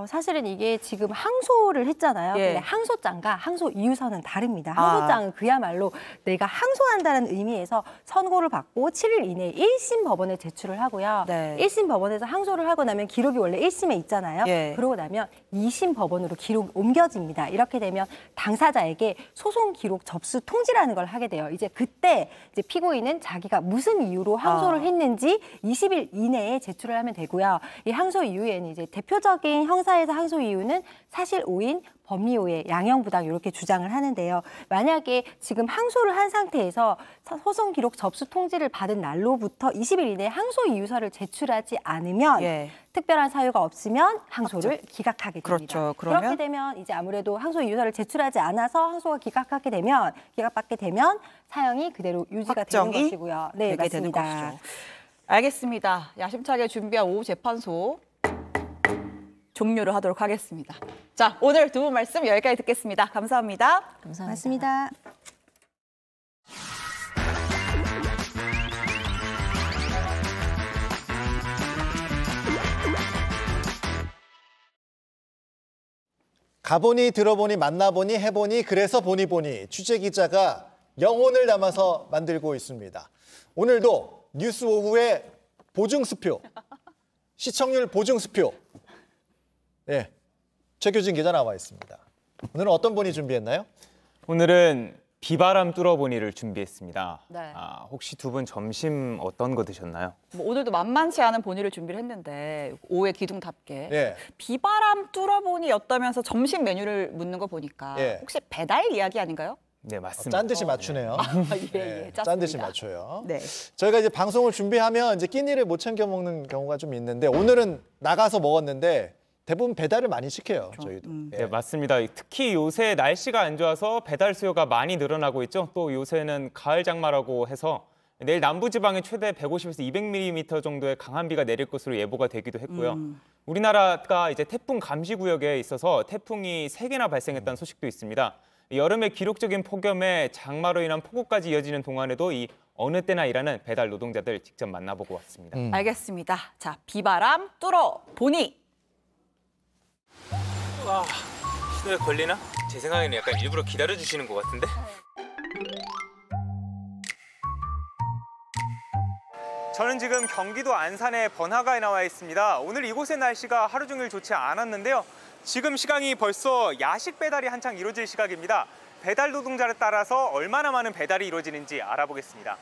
Speaker 11: 사실은 이게 지금 항소를 했잖아요. 근데 항소장과 항소 이유서는 다릅니다. 항소장은 그야말로 내가 항소한다는 의미에서 선고를 받고 7일 이내에 1심 법원에 제출을 하고요. 1심 법원에서 항소를 하고 나면 기록이 원래 1심에 있잖아요. 그러고 나면 2심 법원으로 기록이 옮겨집니다. 이렇게 되면 당사자에게 소송 기록 접수 통지라는 걸 하게 돼요. 이제 그때 이제 피고인은 자기가 무슨 이유로 항소를 했는지 20일 이내에 제출을 하면 되고요. 이 항소 이유에는 이제 대표적인 형사에서 항소 이유는 사실 오인, 법리 오해, 양형부당 이렇게 주장을 하는데요. 만약에 지금 항소를 한 상태에서 소송 기록 접수 통지를 받은 날로부터 20일 이내에 항소 이유서를 제출하지 않으면 특별한 사유가 없으면 항소를 기각하게 됩니다. 그렇게 되면 이제 아무래도 항소 이유서를 제출하지 않아서 항소가 기각받게 되면 사형이 그대로 유지가 되는 것이고요. 네, 맞습니다.
Speaker 2: 알겠습니다. 야심차게 준비한 오후 재판소 종료를 하도록 하겠습니다. 자, 오늘 두 분 말씀 여기까지 듣겠습니다. 감사합니다.
Speaker 11: 고맙습니다.
Speaker 1: 가보니 들어보니 만나보니 해보니 그래서 보니 취재기자가 영혼을 담아서 만들고 있습니다. 오늘도 뉴스 오후의 보증수표, 시청률 보증수표. 네, 최규진 기자 나와 있습니다. 오늘은 어떤 본이 준비했나요?
Speaker 14: 오늘은 비바람 뚫어보니를 준비했습니다.
Speaker 2: 네.
Speaker 14: 혹시 두 분 점심 어떤 거 드셨나요?
Speaker 2: 오늘도 만만치 않은 본의를 준비를 했는데 오후에 기둥답게
Speaker 1: 예.
Speaker 2: 비바람 뚫어보니였다면서 점심 메뉴를 묻는 거 보니까 혹시 배달 이야기 아닌가요?
Speaker 14: 네, 맞습니다.
Speaker 1: 짠 듯이 맞추네요.
Speaker 2: 예,
Speaker 1: 짠 듯이 맞춰요.
Speaker 2: 네.
Speaker 1: 저희가 이제 방송을 준비하면 이제 끼니를 못 챙겨 먹는 경우가 좀 있는데 오늘은 나가서 먹었는데 대부분 배달을 많이 시켜요, 저희도.
Speaker 14: 네, 맞습니다. 특히 요새 날씨가 안 좋아서 배달 수요가 많이 늘어나고 있죠. 또 요새는 가을 장마라고 해서 내일 남부지방에 최대 150에서 200mm 정도의 강한 비가 내릴 것으로 예보가 되기도 했고요. 우리나라가 이제 태풍 감시 구역에 있어서 태풍이 3개나 발생했다는 소식도 있습니다. 여름의 기록적인 폭염에 장마로 인한 폭우까지 이어지는 동안에도 이 어느 때나 일하는 배달 노동자들 직접 만나보고 왔습니다.
Speaker 2: 알겠습니다. 자, 비바람 뚫어보니.
Speaker 14: 신호에 걸리나? 제 생각에는 약간 일부러 기다려주시는 것 같은데? 저는 지금 경기도 안산의 번화가에 나와 있습니다. 오늘 이곳의 날씨가 하루 종일 좋지 않았는데요. 지금 시간이 벌써 야식 배달이 한창 이루어질 시각입니다. 배달 노동자를 따라서 얼마나 많은 배달이 이루어지는지 알아보겠습니다.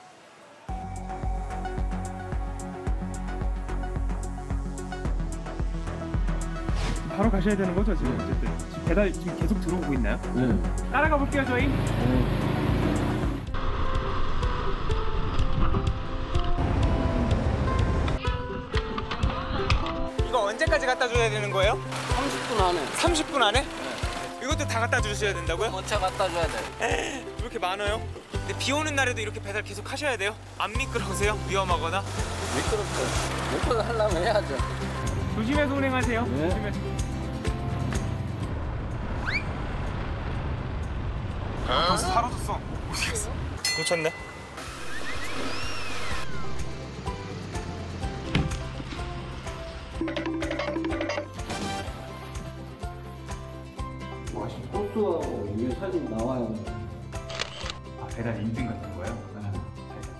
Speaker 14: 바로 가셔야 되는 거죠, 지금 어쨌든. 지금 배달 지금 계속 들어오고 있나요? 네. 따라가 볼게요, 저희. 이거 언제까지 갖다 줘야 되는 거예요?
Speaker 15: 30분 안에.
Speaker 14: 30분 안에? 네. 이것도 다 갖다 주셔야 된다고요?
Speaker 15: 먼저 갖다 줘야 돼.
Speaker 14: 왜 이렇게 많아요? 근데 비 오는 날에도 이렇게 배달 계속 하셔야 돼요? 안 미끄러우세요? 위험하거나?
Speaker 15: 미끄럽죠. 목표를 하려면 해야죠.
Speaker 14: 조심해서 운행하세요.
Speaker 15: 네.
Speaker 14: 조심해서. 벌써 사라졌어. 어디 갔어? 놓쳤네.
Speaker 15: 소스하고 위에 사진 나와요.
Speaker 14: 배달 인증 같은 거요?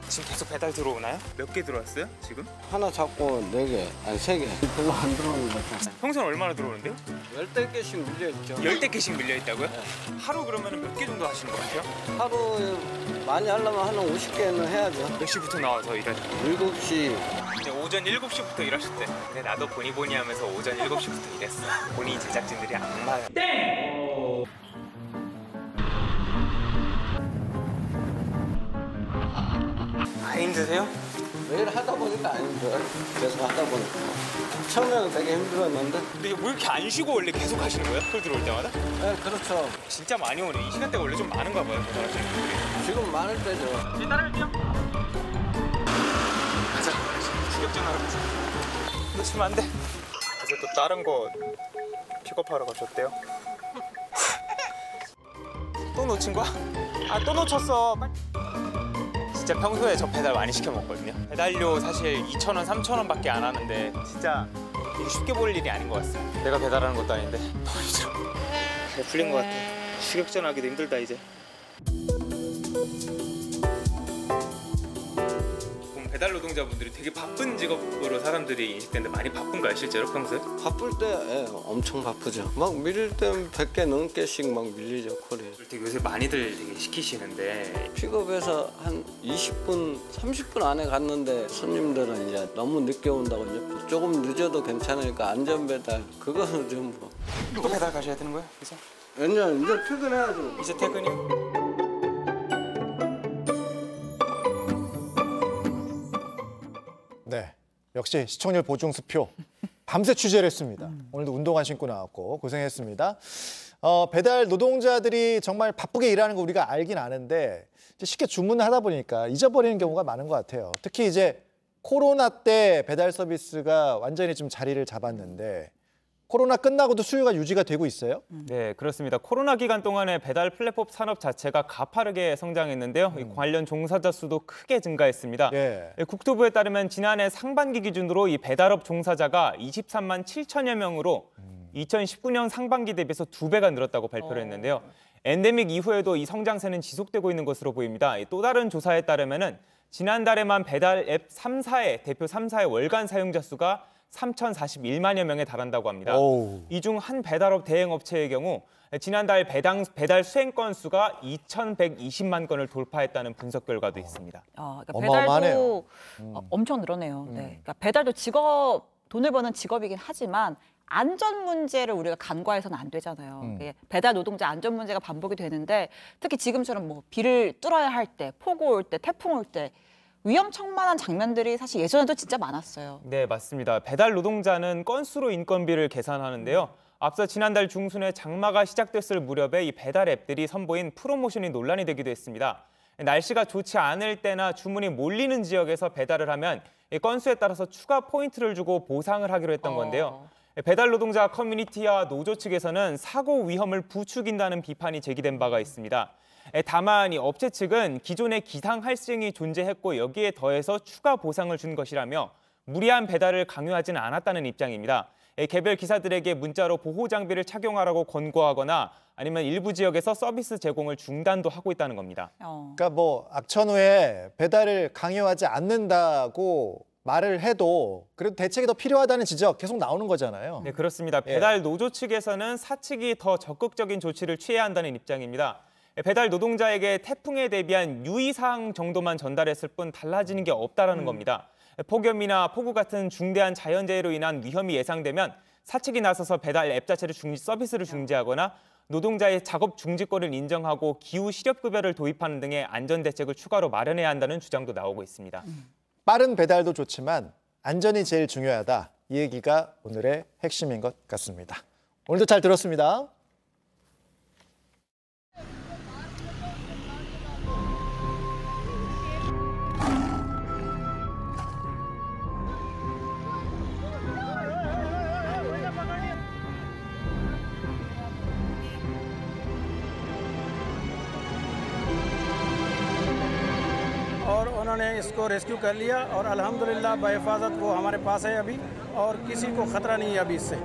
Speaker 14: 지금 계속 배달 들어오나요? 몇 개 들어왔어요, 지금?
Speaker 15: 하나 잡고 4개, 아니 3개. 별로 안 들어오는 것 같아요.
Speaker 14: 평소에 얼마나 들어오는데요?
Speaker 15: 10개씩 밀려있죠.
Speaker 14: 10개씩 밀려있다고요? 네. 하루 그러면 몇 개 정도 하시는 것 같아요?
Speaker 15: 하루 많이 하려면 한 50개는 해야죠.
Speaker 14: 몇 시부터 나와서 일하세요?
Speaker 15: 7시.
Speaker 14: 근데 오전 7시부터 일하실 때. 근데 나도 보니 하면서 오전 7시부터 일했어. 보니 제작진들이 악마야. 땡! 힘드세요?
Speaker 15: 매일 하다 보니까 안 힘들어요. 계속 하다 보니까. 처음에는 되게 힘들었는데.
Speaker 14: 근데 왜 이렇게 안 쉬고 원래 계속 하시는 거예요? 콜 들어올 때마다?
Speaker 15: 네, 그렇죠.
Speaker 14: 진짜 많이 오네. 이 시간대가 원래 좀 많은가 봐요. 배달하시는 분들이.
Speaker 15: 지금 많을 때죠.
Speaker 14: 이제 따라갈게요. 가자. 추격전하러 가자. 놓치면 안 돼. 이제 또 다른 거 픽업하러 가셨대요. 또 놓친 거야? 아, 또 놓쳤어. 빨리. 진짜 평소에 저 배달 많이 시켜 먹거든요. 배달료 사실 2,000원, 3,000원밖에 안 하는데 진짜 이게 쉽게 볼 일이 아닌 것 같습니다. 내가 배달하는 것도 아닌데 너무 힘들어. 잘 풀린 것 같아. 추격전하기도 힘들다 이제. 배달 노동자분들이 되게 바쁜 직업으로 사람들이 인식되는데 많이 바쁜가요, 실제로 평소에?
Speaker 15: 바쁠 때 엄청 바쁘죠. 막 밀릴 때는 100개 넘게씩 막 밀리죠, 콜이.
Speaker 14: 되게 요새 많이들 되게 시키시는데
Speaker 15: 픽업해서 한 20분, 30분 안에 갔는데 손님들은 이제 너무 늦게 온다고 이제 조금 늦어도 괜찮으니까 안전배달 그거는 좀 뭐.
Speaker 14: 또 배달 가셔야 되는 거예요? 그래서?
Speaker 15: 왜냐면 이제 퇴근해야죠.
Speaker 14: 이제 퇴근이요?
Speaker 1: 네, 역시 시청률 보증수표 밤새 취재를 했습니다. 오늘도 운동화 신고 나왔고 고생했습니다. 배달 노동자들이 정말 바쁘게 일하는 거 우리가 알긴 아는데 이제 쉽게 주문을 하다 보니까 잊어버리는 경우가 많은 것 같아요. 특히 이제 코로나 때 배달 서비스가 완전히 좀 자리를 잡았는데 코로나 끝나고도 수요가 유지가 되고 있어요?
Speaker 14: 네, 그렇습니다. 코로나 기간 동안에 배달 플랫폼 산업 자체가 가파르게 성장했는데요. 이 관련 종사자 수도 크게 증가했습니다.
Speaker 1: 예.
Speaker 14: 국토부에 따르면 지난해 상반기 기준으로 이 배달업 종사자가 23만 7천여 명으로 2019년 상반기 대비해서 2배가 늘었다고 발표를 했는데요. 엔데믹 이후에도 이 성장세는 지속되고 있는 것으로 보입니다. 또 다른 조사에 따르면은 지난달에만 배달 앱 3사의 대표 3사의 월간 사용자 수가 3,041만여 명에 달한다고 합니다. 이 중 한 배달업 대행업체의 경우 지난달 배달 수행 건수가 2,120만 건을 돌파했다는 분석 결과도 있습니다.
Speaker 2: 그러니까 배달도 엄청 늘었네요. 네. 그러니까 배달도 돈을 버는 직업이긴 하지만 안전 문제를 우리가 간과해서는 안 되잖아요. 배달 노동자 안전 문제가 반복이 되는데 특히 지금처럼 뭐 비를 뚫어야 할 때, 폭우 올 때, 태풍 올 때 위험천만한 장면들이 사실 예전에도 진짜 많았어요.
Speaker 14: 네, 맞습니다. 배달 노동자는 건수로 인건비를 계산하는데요. 앞서 지난달 중순에 장마가 시작됐을 무렵에 이 배달 앱들이 선보인 프로모션이 논란이 되기도 했습니다. 날씨가 좋지 않을 때나 주문이 몰리는 지역에서 배달을 하면 이 건수에 따라서 추가 포인트를 주고 보상을 하기로 했던 건데요. 배달 노동자 커뮤니티와 노조 측에서는 사고 위험을 부추긴다는 비판이 제기된 바가 있습니다. 다만 이 업체 측은 기존의 기상 할증이 존재했고 여기에 더해서 추가 보상을 준 것이라며 무리한 배달을 강요하지는 않았다는 입장입니다. 개별 기사들에게 문자로 보호 장비를 착용하라고 권고하거나 아니면 일부 지역에서 서비스 제공을 중단도 하고 있다는 겁니다.
Speaker 1: 그러니까 뭐 악천후에 배달을 강요하지 않는다고 말을 해도 그래도 대책이 더 필요하다는 지적 계속 나오는 거잖아요.
Speaker 14: 네, 그렇습니다. 배달 노조 측에서는 사측이 더 적극적인 조치를 취해야 한다는 입장입니다. 배달 노동자에게 태풍에 대비한 유의사항 정도만 전달했을 뿐 달라지는 게 없다라는 겁니다. 폭염이나 폭우 같은 중대한 자연재해로 인한 위험이 예상되면 사측이 나서서 배달 앱 자체를 서비스를 중지하거나 노동자의 작업 중지권을 인정하고 기후 실업급여를 도입하는 등의 안전대책을 추가로 마련해야 한다는 주장도 나오고 있습니다.
Speaker 1: 빠른 배달도 좋지만 안전이 제일 중요하다. 이 얘기가 오늘의 핵심인 것 같습니다. 오늘도 잘 들었습니다.
Speaker 16: और उन्होंने इसको रेस्क्यू कर लिया और अल्हम्दुलिल्लाह बहिफाजत वो हमारे पास है अभी और किसी को खतरा नहीं है अभी इससे।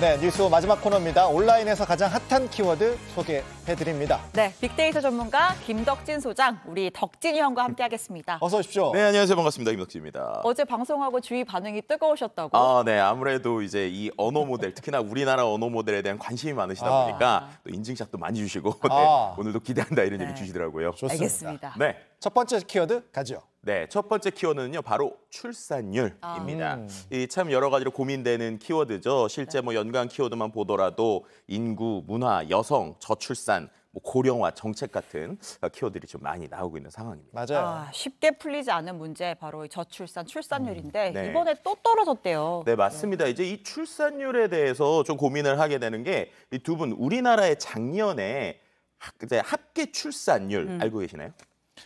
Speaker 1: 네, 뉴스 마지막 코너입니다. 온라인에서 가장 핫한 키워드 소개해드립니다.
Speaker 2: 네, 빅데이터 전문가 김덕진 소장, 우리 덕진이 형과 함께하겠습니다.
Speaker 1: 어서 오십시오.
Speaker 17: 네, 안녕하세요. 반갑습니다. 김덕진입니다.
Speaker 2: 어제 방송하고 주위 반응이 뜨거우셨다고?
Speaker 17: 네, 아무래도 이제 이 언어 모델, 특히나 우리나라 언어 모델에 대한 관심이 많으시다 보니까 또 인증샷도 많이 주시고 네, 오늘도 기대한다 이런 얘기 주시더라고요.
Speaker 1: 좋습니다.
Speaker 2: 알겠습니다.
Speaker 17: 네.
Speaker 1: 첫 번째 키워드 가죠.
Speaker 17: 네, 첫 번째 키워드는요, 바로 출산율입니다. 이 참 여러 가지로 고민되는 키워드죠. 실제 뭐 연관 키워드만 보더라도 인구, 문화, 여성, 저출산, 뭐 고령화 정책 같은 키워드들이 좀 많이 나오고 있는 상황입니다.
Speaker 1: 맞아요.
Speaker 2: 쉽게 풀리지 않은 문제 바로 저출산, 출산율인데
Speaker 17: 네.
Speaker 2: 이번에 또 떨어졌대요.
Speaker 17: 네, 맞습니다. 이제 이 출산율에 대해서 좀 고민을 하게 되는 게 이 두 분 우리나라의 작년에 합계 출산율 알고 계시나요?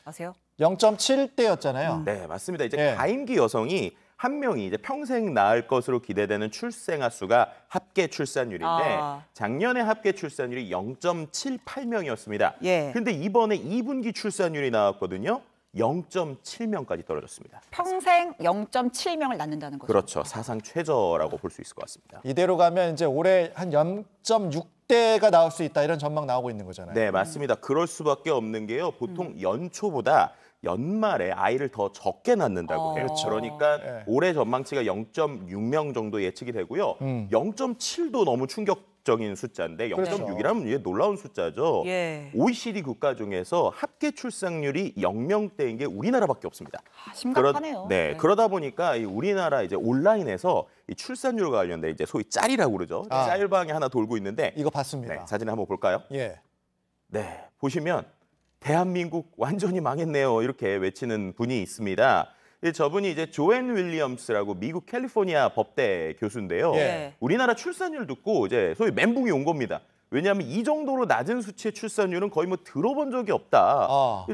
Speaker 2: 아세요?
Speaker 1: 0.7대였잖아요.
Speaker 17: 네, 맞습니다. 이제 가임기 여성이 한 명이 이제 평생 낳을 것으로 기대되는 출생아 수가 합계 출산율인데 작년에 합계 출산율이 0.78명이었습니다. 근데 이번에 2분기 출산율이 나왔거든요. 0.7명까지 떨어졌습니다.
Speaker 2: 평생 0.7명을 낳는다는 거죠.
Speaker 17: 그렇죠. 사상 최저라고 볼 수 있을 것 같습니다.
Speaker 1: 이대로 가면 이제 올해 한 0.6대가 나올 수 있다 이런 전망 나오고 있는 거잖아요.
Speaker 17: 네, 맞습니다. 그럴 수밖에 없는 게요. 보통 연초보다 연말에 아이를 더 적게 낳는다고 해요. 그러니까 올해 전망치가 0.6명 정도 예측이 되고요. 0.7도 너무 충격 극적인 숫자인데 0.6이라면 이게 놀라운 숫자죠.
Speaker 2: 예.
Speaker 17: OECD 국가 중에서 합계 출산율이 0명대인 게 우리나라밖에 없습니다.
Speaker 2: 심각하네요.
Speaker 17: 네, 그러다 보니까 이 우리나라 이제 온라인에서 이 출산율과 관련된 이제 소위 짤이라고 그러죠. 짤방이 하나 돌고 있는데
Speaker 1: 이거 봤습니다.
Speaker 17: 네, 사진 한번 볼까요?
Speaker 1: 예.
Speaker 17: 네, 보시면 대한민국 완전히 망했네요. 이렇게 외치는 분이 있습니다. 저분이 이제 조앤 윌리엄스라고 미국 캘리포니아 법대 교수인데요.
Speaker 1: 예.
Speaker 17: 우리나라 출산율 듣고 이제 소위 멘붕이 온 겁니다. 왜냐하면 이 정도로 낮은 수치의 출산율은 거의 뭐 들어본 적이 없다.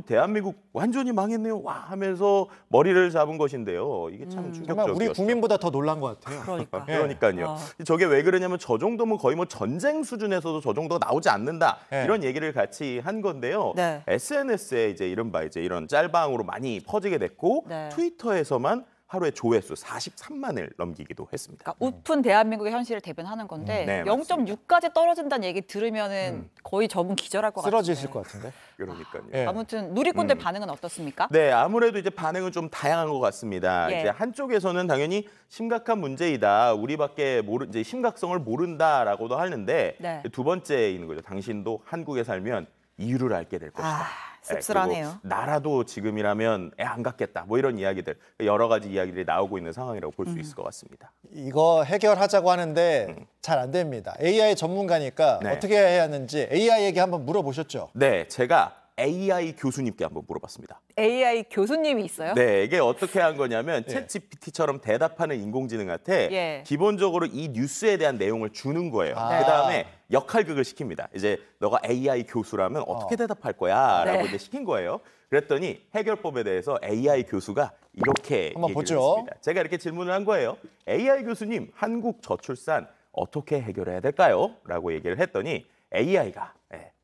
Speaker 17: 대한민국 완전히 망했네요. 와 하면서 머리를 잡은 것인데요. 이게 참 충격적이었죠.
Speaker 1: 정말 우리 국민보다 더 놀란 것 같아요.
Speaker 2: 그러니까.
Speaker 17: 그러니까요. 저게 왜 그러냐면 저 정도면 거의 뭐 전쟁 수준에서도 저 정도가 나오지 않는다. 이런 얘기를 같이 한 건데요.
Speaker 2: 네.
Speaker 17: SNS에 이제 이른바 이제 이런 짤방으로 많이 퍼지게 됐고 트위터에서만 하루에 조회수 43만을 넘기기도 했습니다.
Speaker 2: 그러니까 웃픈 대한민국의 현실을 대변하는 건데 0.6까지 떨어진다는 얘기 들으면은 거의 저분 기절할 것 같아요.
Speaker 1: 쓰러지실 것 같은데.
Speaker 17: 그러니까요.
Speaker 2: 아무튼 누리꾼들 반응은 어떻습니까?
Speaker 17: 네, 아무래도 이제 반응은 좀 다양한 것 같습니다.
Speaker 2: 예.
Speaker 17: 이제 한쪽에서는 당연히 심각한 문제이다. 우리밖에 이제 심각성을 모른다라고도 하는데 두 번째인 거죠. 당신도 한국에 살면 이유를 알게 될 것이다.
Speaker 2: 씁쓸하네요.
Speaker 17: 나라도 지금이라면 안 갔겠다. 뭐 이런 이야기들, 여러 가지 이야기들이 나오고 있는 상황이라고 볼 수 있을 것 같습니다.
Speaker 1: 이거 해결하자고 하는데 잘 안 됩니다. AI 전문가니까 어떻게 해야 하는지 AI에게 한번 물어보셨죠?
Speaker 17: 네, 제가 AI 교수님께 한번 물어봤습니다.
Speaker 2: AI 교수님이 있어요?
Speaker 17: 네, 이게 어떻게 한 거냐면 챗GPT처럼 대답하는 인공지능한테 기본적으로 이 뉴스에 대한 내용을 주는 거예요. 그다음에 역할극을 시킵니다. 이제 너가 AI 교수라면 어떻게 대답할 거야? 라고 이제 시킨 거예요. 그랬더니 해결법에 대해서 AI 교수가 이렇게
Speaker 1: 한번
Speaker 17: 얘기를
Speaker 1: 보죠.
Speaker 17: 했습니다. 제가 이렇게 질문을 한 거예요. AI 교수님, 한국 저출산 어떻게 해결해야 될까요? 라고 얘기를 했더니 AI가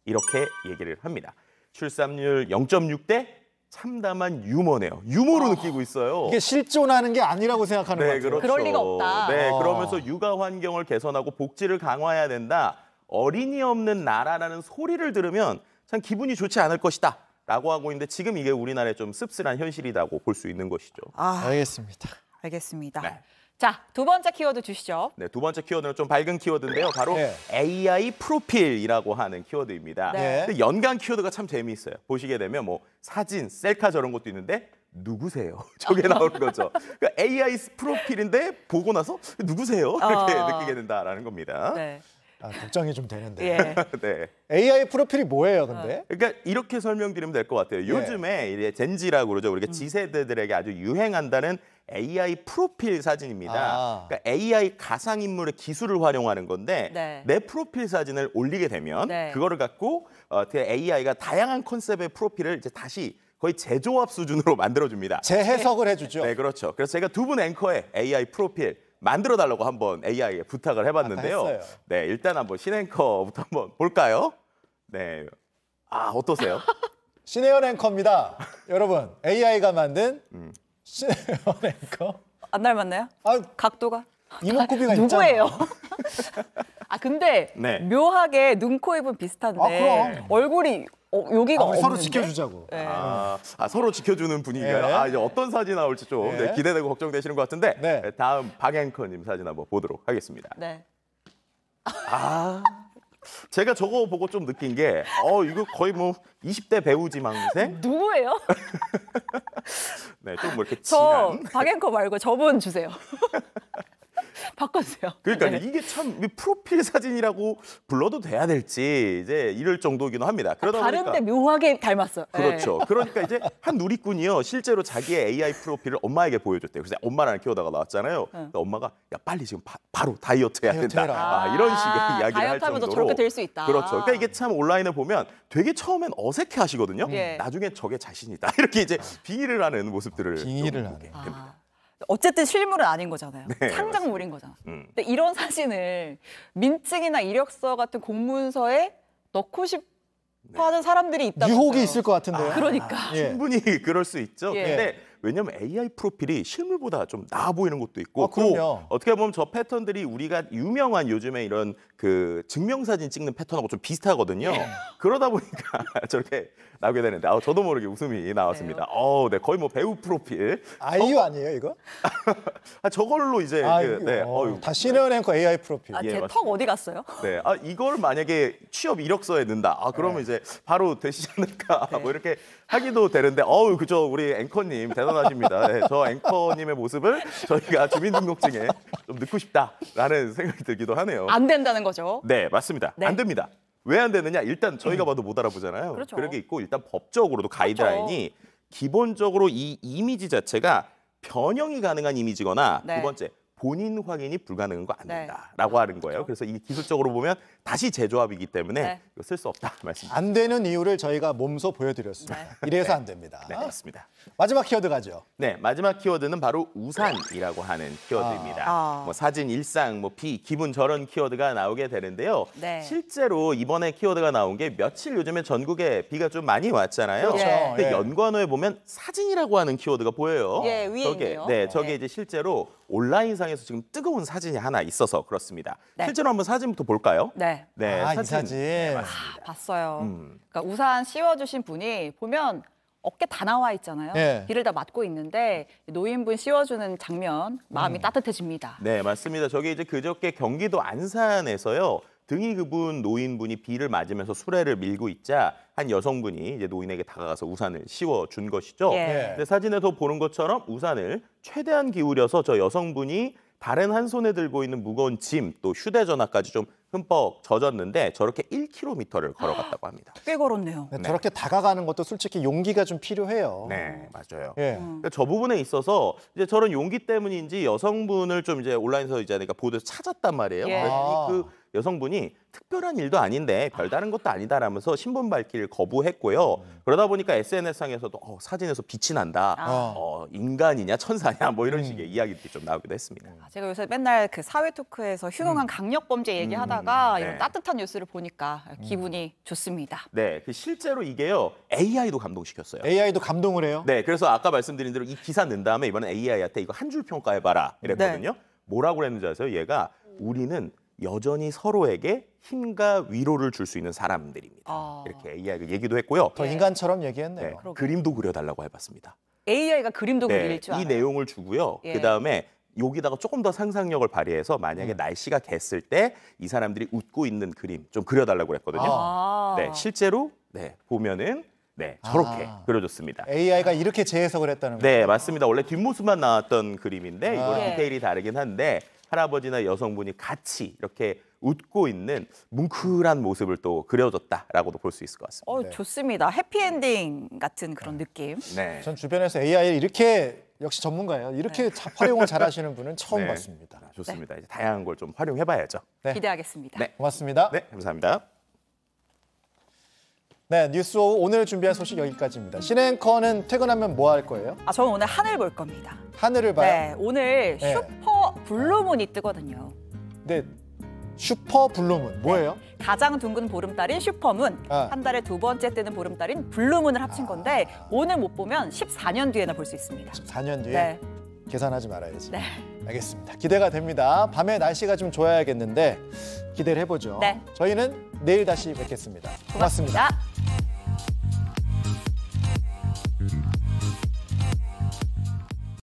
Speaker 17: 이렇게 얘기를 합니다. 출산율 0.6대 참담한 유머네요. 유머로 느끼고 있어요.
Speaker 1: 이게 실존하는 게 아니라고 생각하는 것 같아요.
Speaker 17: 그렇죠.
Speaker 2: 그럴 리가 없다.
Speaker 17: 네, 그러면서 육아 환경을 개선하고 복지를 강화해야 된다. 어린이 없는 나라라는 소리를 들으면 참 기분이 좋지 않을 것이다. 라고 하고 있는데 지금 이게 우리나라의 좀 씁쓸한 현실이라고 볼 수 있는 것이죠.
Speaker 1: 알겠습니다.
Speaker 2: 알겠습니다. 자, 두 번째 키워드 주시죠.
Speaker 17: 네, 두 번째 키워드는 좀 밝은 키워드인데요. 바로 AI 프로필이라고 하는 키워드입니다. 근데 연관 키워드가 참 재미있어요. 보시게 되면 뭐 사진, 셀카 저런 것도 있는데 누구세요? 저게 나오는 거죠. 그러니까 AI 프로필인데 보고 나서 누구세요? 이렇게 느끼게 된다라는 겁니다.
Speaker 2: 네.
Speaker 1: 걱정이 좀 되는데.
Speaker 17: 네.
Speaker 1: AI 프로필이 뭐예요, 근데?
Speaker 17: 그러니까 이렇게 설명드리면 될 것 같아요. 요즘에 이제 젠지라고 그러죠. 우리가 지세대들에게 아주 유행한다는 AI 프로필 사진입니다. 그러니까 AI 가상인물의 기술을 활용하는 건데 내 프로필 사진을 올리게 되면 그거를 갖고 AI가 다양한 컨셉의 프로필을 이제 다시 거의 재조합 수준으로 만들어줍니다.
Speaker 1: 재해석을 해주죠.
Speaker 17: 네, 그렇죠. 그래서 제가 두 분 앵커의 AI 프로필 만들어달라고 한번 AI에 부탁을 해봤는데요. 네, 일단 한번 신앵커부터 한번 볼까요? 네, 어떠세요?
Speaker 1: 신혜연 앵커입니다. 여러분, AI가 만든 신혜연 앵커.
Speaker 2: 안 닮았나요? 각도가?
Speaker 1: 이목구비가 있잖아.
Speaker 2: 누구예요? 근데 묘하게 눈, 코, 입은 비슷한데
Speaker 1: 그럼.
Speaker 2: 얼굴이 여기가 없는데?
Speaker 1: 서로 지켜주자고.
Speaker 17: 서로 지켜주는 분위기가 이제 어떤 사진이 나올지 좀 기대되고 걱정되시는 것 같은데 다음 박 앵커님 사진 한번 보도록 하겠습니다. 제가 저거 보고 좀 느낀 게 이거 거의 뭐 20대 배우 지망생?
Speaker 2: 누구예요?
Speaker 17: 네, 좀 뭐 이렇게
Speaker 2: 저 박 앵커 말고 저분 주세요. 바꿔주세요.
Speaker 17: 그러니까 이게 참 프로필 사진이라고 불러도 돼야 될지 이제 이럴 정도기도 합니다. 그러다
Speaker 2: 다른데
Speaker 17: 보니까
Speaker 2: 묘하게 닮았어요.
Speaker 17: 그렇죠. 그러니까 이제 한 누리꾼이요 실제로 자기의 AI 프로필을 엄마에게 보여줬대요. 그래서 엄마라는 키워드가 나왔잖아요. 그러니까 엄마가 야 빨리 지금 바로 다이어트 해야 된다. 이런 식의 이야기를 할 정도로.
Speaker 2: 저렇게 될 수 있다.
Speaker 17: 그렇죠. 그러니까 이게 참 온라인에 보면 되게 처음엔 어색해 하시거든요. 나중에 저게 자신이다. 이렇게 이제 빙의를 하는 모습들을
Speaker 1: 빙의를 하게
Speaker 17: 됩니다.
Speaker 2: 어쨌든 실물은 아닌 거잖아요. 창작물인 거잖아. 근데 이런 사진을 민증이나 이력서 같은 공문서에 넣고 싶어 하는 사람들이 있다고.
Speaker 1: 유혹이 있을 것 같은데요.
Speaker 2: 그러니까.
Speaker 17: 충분히 그럴 수 있죠. 근데 왜냐면 AI 프로필이 실물보다 좀 나아 보이는 것도 있고
Speaker 1: 그럼요.
Speaker 17: 또 어떻게 보면 저 패턴들이 우리가 유명한 요즘에 이런 그 증명사진 찍는 패턴하고 좀 비슷하거든요. 그러다 보니까 저렇게 나오게 되는데 저도 모르게 웃음이 나왔습니다. 네, 거의 뭐 배우 프로필.
Speaker 1: 아이유 아니에요 이거?
Speaker 17: 저걸로 이제
Speaker 1: 다 CNN 앵커 AI 프로필.
Speaker 2: 제 턱 어디 갔어요?
Speaker 17: 네, 이걸 만약에 취업 이력서에 넣는다. 그러면 이제 바로 되시지 않을까. 뭐 이렇게 하기도 되는데, 그죠. 우리 앵커님 대단하십니다. 네, 저 앵커님의 모습을 저희가 주민등록증에 좀 넣고 싶다라는 생각이 들기도 하네요.
Speaker 2: 안 된다는 거죠?
Speaker 17: 네, 맞습니다. 안 됩니다. 왜 안 되느냐? 일단 저희가 봐도 못 알아보잖아요.
Speaker 2: 그렇죠.
Speaker 17: 그런 게 있고 일단 법적으로도 가이드라인이 기본적으로 이 이미지 자체가 변형이 가능한 이미지거나 두 번째 본인 확인이 불가능한 거 안 된다라고 하는 거예요. 그래서 이 기술적으로 보면 다시 재조합이기 때문에 이거 쓸 수 없다 말씀드립니다.
Speaker 1: 안 되는 이유를 저희가 몸소 보여드렸습니다. 이래서 안 됩니다.
Speaker 17: 네, 맞습니다.
Speaker 1: 마지막 키워드 가죠.
Speaker 17: 네, 마지막 키워드는 바로 우산이라고 하는 키워드입니다. 뭐 사진, 일상, 뭐 비, 기분 저런 키워드가 나오게 되는데요. 실제로 이번에 키워드가 나온 게 며칠 요즘에 전국에 비가 좀 많이 왔잖아요. 근데 연관어에 보면 사진이라고 하는 키워드가 보여요.
Speaker 2: 위에 있네요.
Speaker 17: 저게 이제 실제로 온라인상에서 지금 뜨거운 사진이 하나 있어서 그렇습니다. 실제로 한번 사진부터 볼까요?
Speaker 2: 네,
Speaker 1: 이 사진.
Speaker 2: 봤어요. 그러니까 우산 씌워주신 분이 보면 어깨 다 나와 있잖아요. 비를 다 맞고 있는데 노인분 씌워주는 장면 마음이 따뜻해집니다.
Speaker 17: 네, 맞습니다. 저게 이제 그저께 경기도 안산에서요. 등이 그분 노인분이 비를 맞으면서 수레를 밀고 있자 한 여성분이 이제 노인에게 다가가서 우산을 씌워준 것이죠. 근데 사진에서 보는 것처럼 우산을 최대한 기울여서 저 여성분이 다른 한 손에 들고 있는 무거운 짐, 또 휴대전화까지 좀 흠뻑 젖었는데 저렇게 1km를 걸어갔다고 합니다.
Speaker 2: 꽤 걸었네요.
Speaker 1: 저렇게 다가가는 것도 솔직히 용기가 좀 필요해요.
Speaker 17: 네, 맞아요. 그러니까 저 부분에 있어서 이제 저런 용기 때문인지 여성분을 좀 이제 온라인에서 이제 보도에서 찾았단 말이에요. 그래서 그 여성분이 특별한 일도 아닌데 별다른 것도 아니다라면서 신분 밝기를 거부했고요. 그러다 보니까 SNS상에서도 사진에서 빛이 난다. 인간이냐 천사냐 뭐 이런 식의 이야기들이 좀 나오기도 했습니다.
Speaker 2: 제가 요새 맨날 그 사회 토크에서 흉흉한 강력범죄 얘기하다가 이런 따뜻한 뉴스를 보니까 기분이 좋습니다.
Speaker 17: 네, 실제로 이게요. AI도 감동시켰어요.
Speaker 1: AI도 감동을 해요?
Speaker 17: 네, 그래서 아까 말씀드린 대로 이 기사 넣은 다음에 이번에 AI한테 이거 한 줄 평가해봐라 이랬거든요. 뭐라고 그랬는지 아세요? 얘가 우리는 여전히 서로에게 힘과 위로를 줄 수 있는 사람들입니다. 이렇게 AI가 얘기도 했고요.
Speaker 1: 더 인간처럼 얘기했네요.
Speaker 17: 그림도 그려달라고 해봤습니다.
Speaker 2: AI가 그림도 그릴 줄 알아요.
Speaker 17: 이 내용을 주고요. 그다음에 여기다가 조금 더 상상력을 발휘해서 만약에 날씨가 갰을 때 이 사람들이 웃고 있는 그림 좀 그려달라고 그랬거든요. 네, 실제로 보면은 저렇게 그려줬습니다.
Speaker 1: AI가 이렇게 재해석을 했다는 거죠?
Speaker 17: 네, 맞습니다. 원래 뒷모습만 나왔던 그림인데 이건 디테일이 다르긴 한데 할아버지나 여성분이 같이 이렇게 웃고 있는 뭉클한 모습을 또 그려줬다라고도 볼 수 있을 것 같습니다.
Speaker 2: 좋습니다. 해피엔딩 같은 그런 느낌.
Speaker 17: 네.
Speaker 1: 전 주변에서 AI를 이렇게 역시 전문가예요. 이렇게 활용을 잘하시는 분은 처음 봤습니다.
Speaker 17: 좋습니다. 이제 다양한 걸 좀 활용해봐야죠.
Speaker 2: 기대하겠습니다.
Speaker 17: 네,
Speaker 1: 고맙습니다.
Speaker 17: 네, 감사합니다.
Speaker 1: 네, 뉴스 오후 오늘 준비한 소식 여기까지입니다. 신앵커는 퇴근하면 뭐 할 거예요?
Speaker 2: 저는 오늘 하늘 볼 겁니다.
Speaker 1: 하늘을 봐요?
Speaker 2: 네, 오늘 슈퍼 블루문이 뜨거든요.
Speaker 1: 네, 슈퍼 블루문 뭐예요?
Speaker 2: 가장 둥근 보름달인 슈퍼문, 한 달에 두 번째 뜨는 보름달인 블루문을 합친 건데 오늘 못 보면 14년 뒤에나 볼 수 있습니다.
Speaker 1: 14년 뒤에? 계산하지 말아야지. 알겠습니다. 기대가 됩니다. 밤에 날씨가 좀 좋아야겠는데 기대를 해보죠. 저희는 내일 다시 뵙겠습니다. 고맙습니다.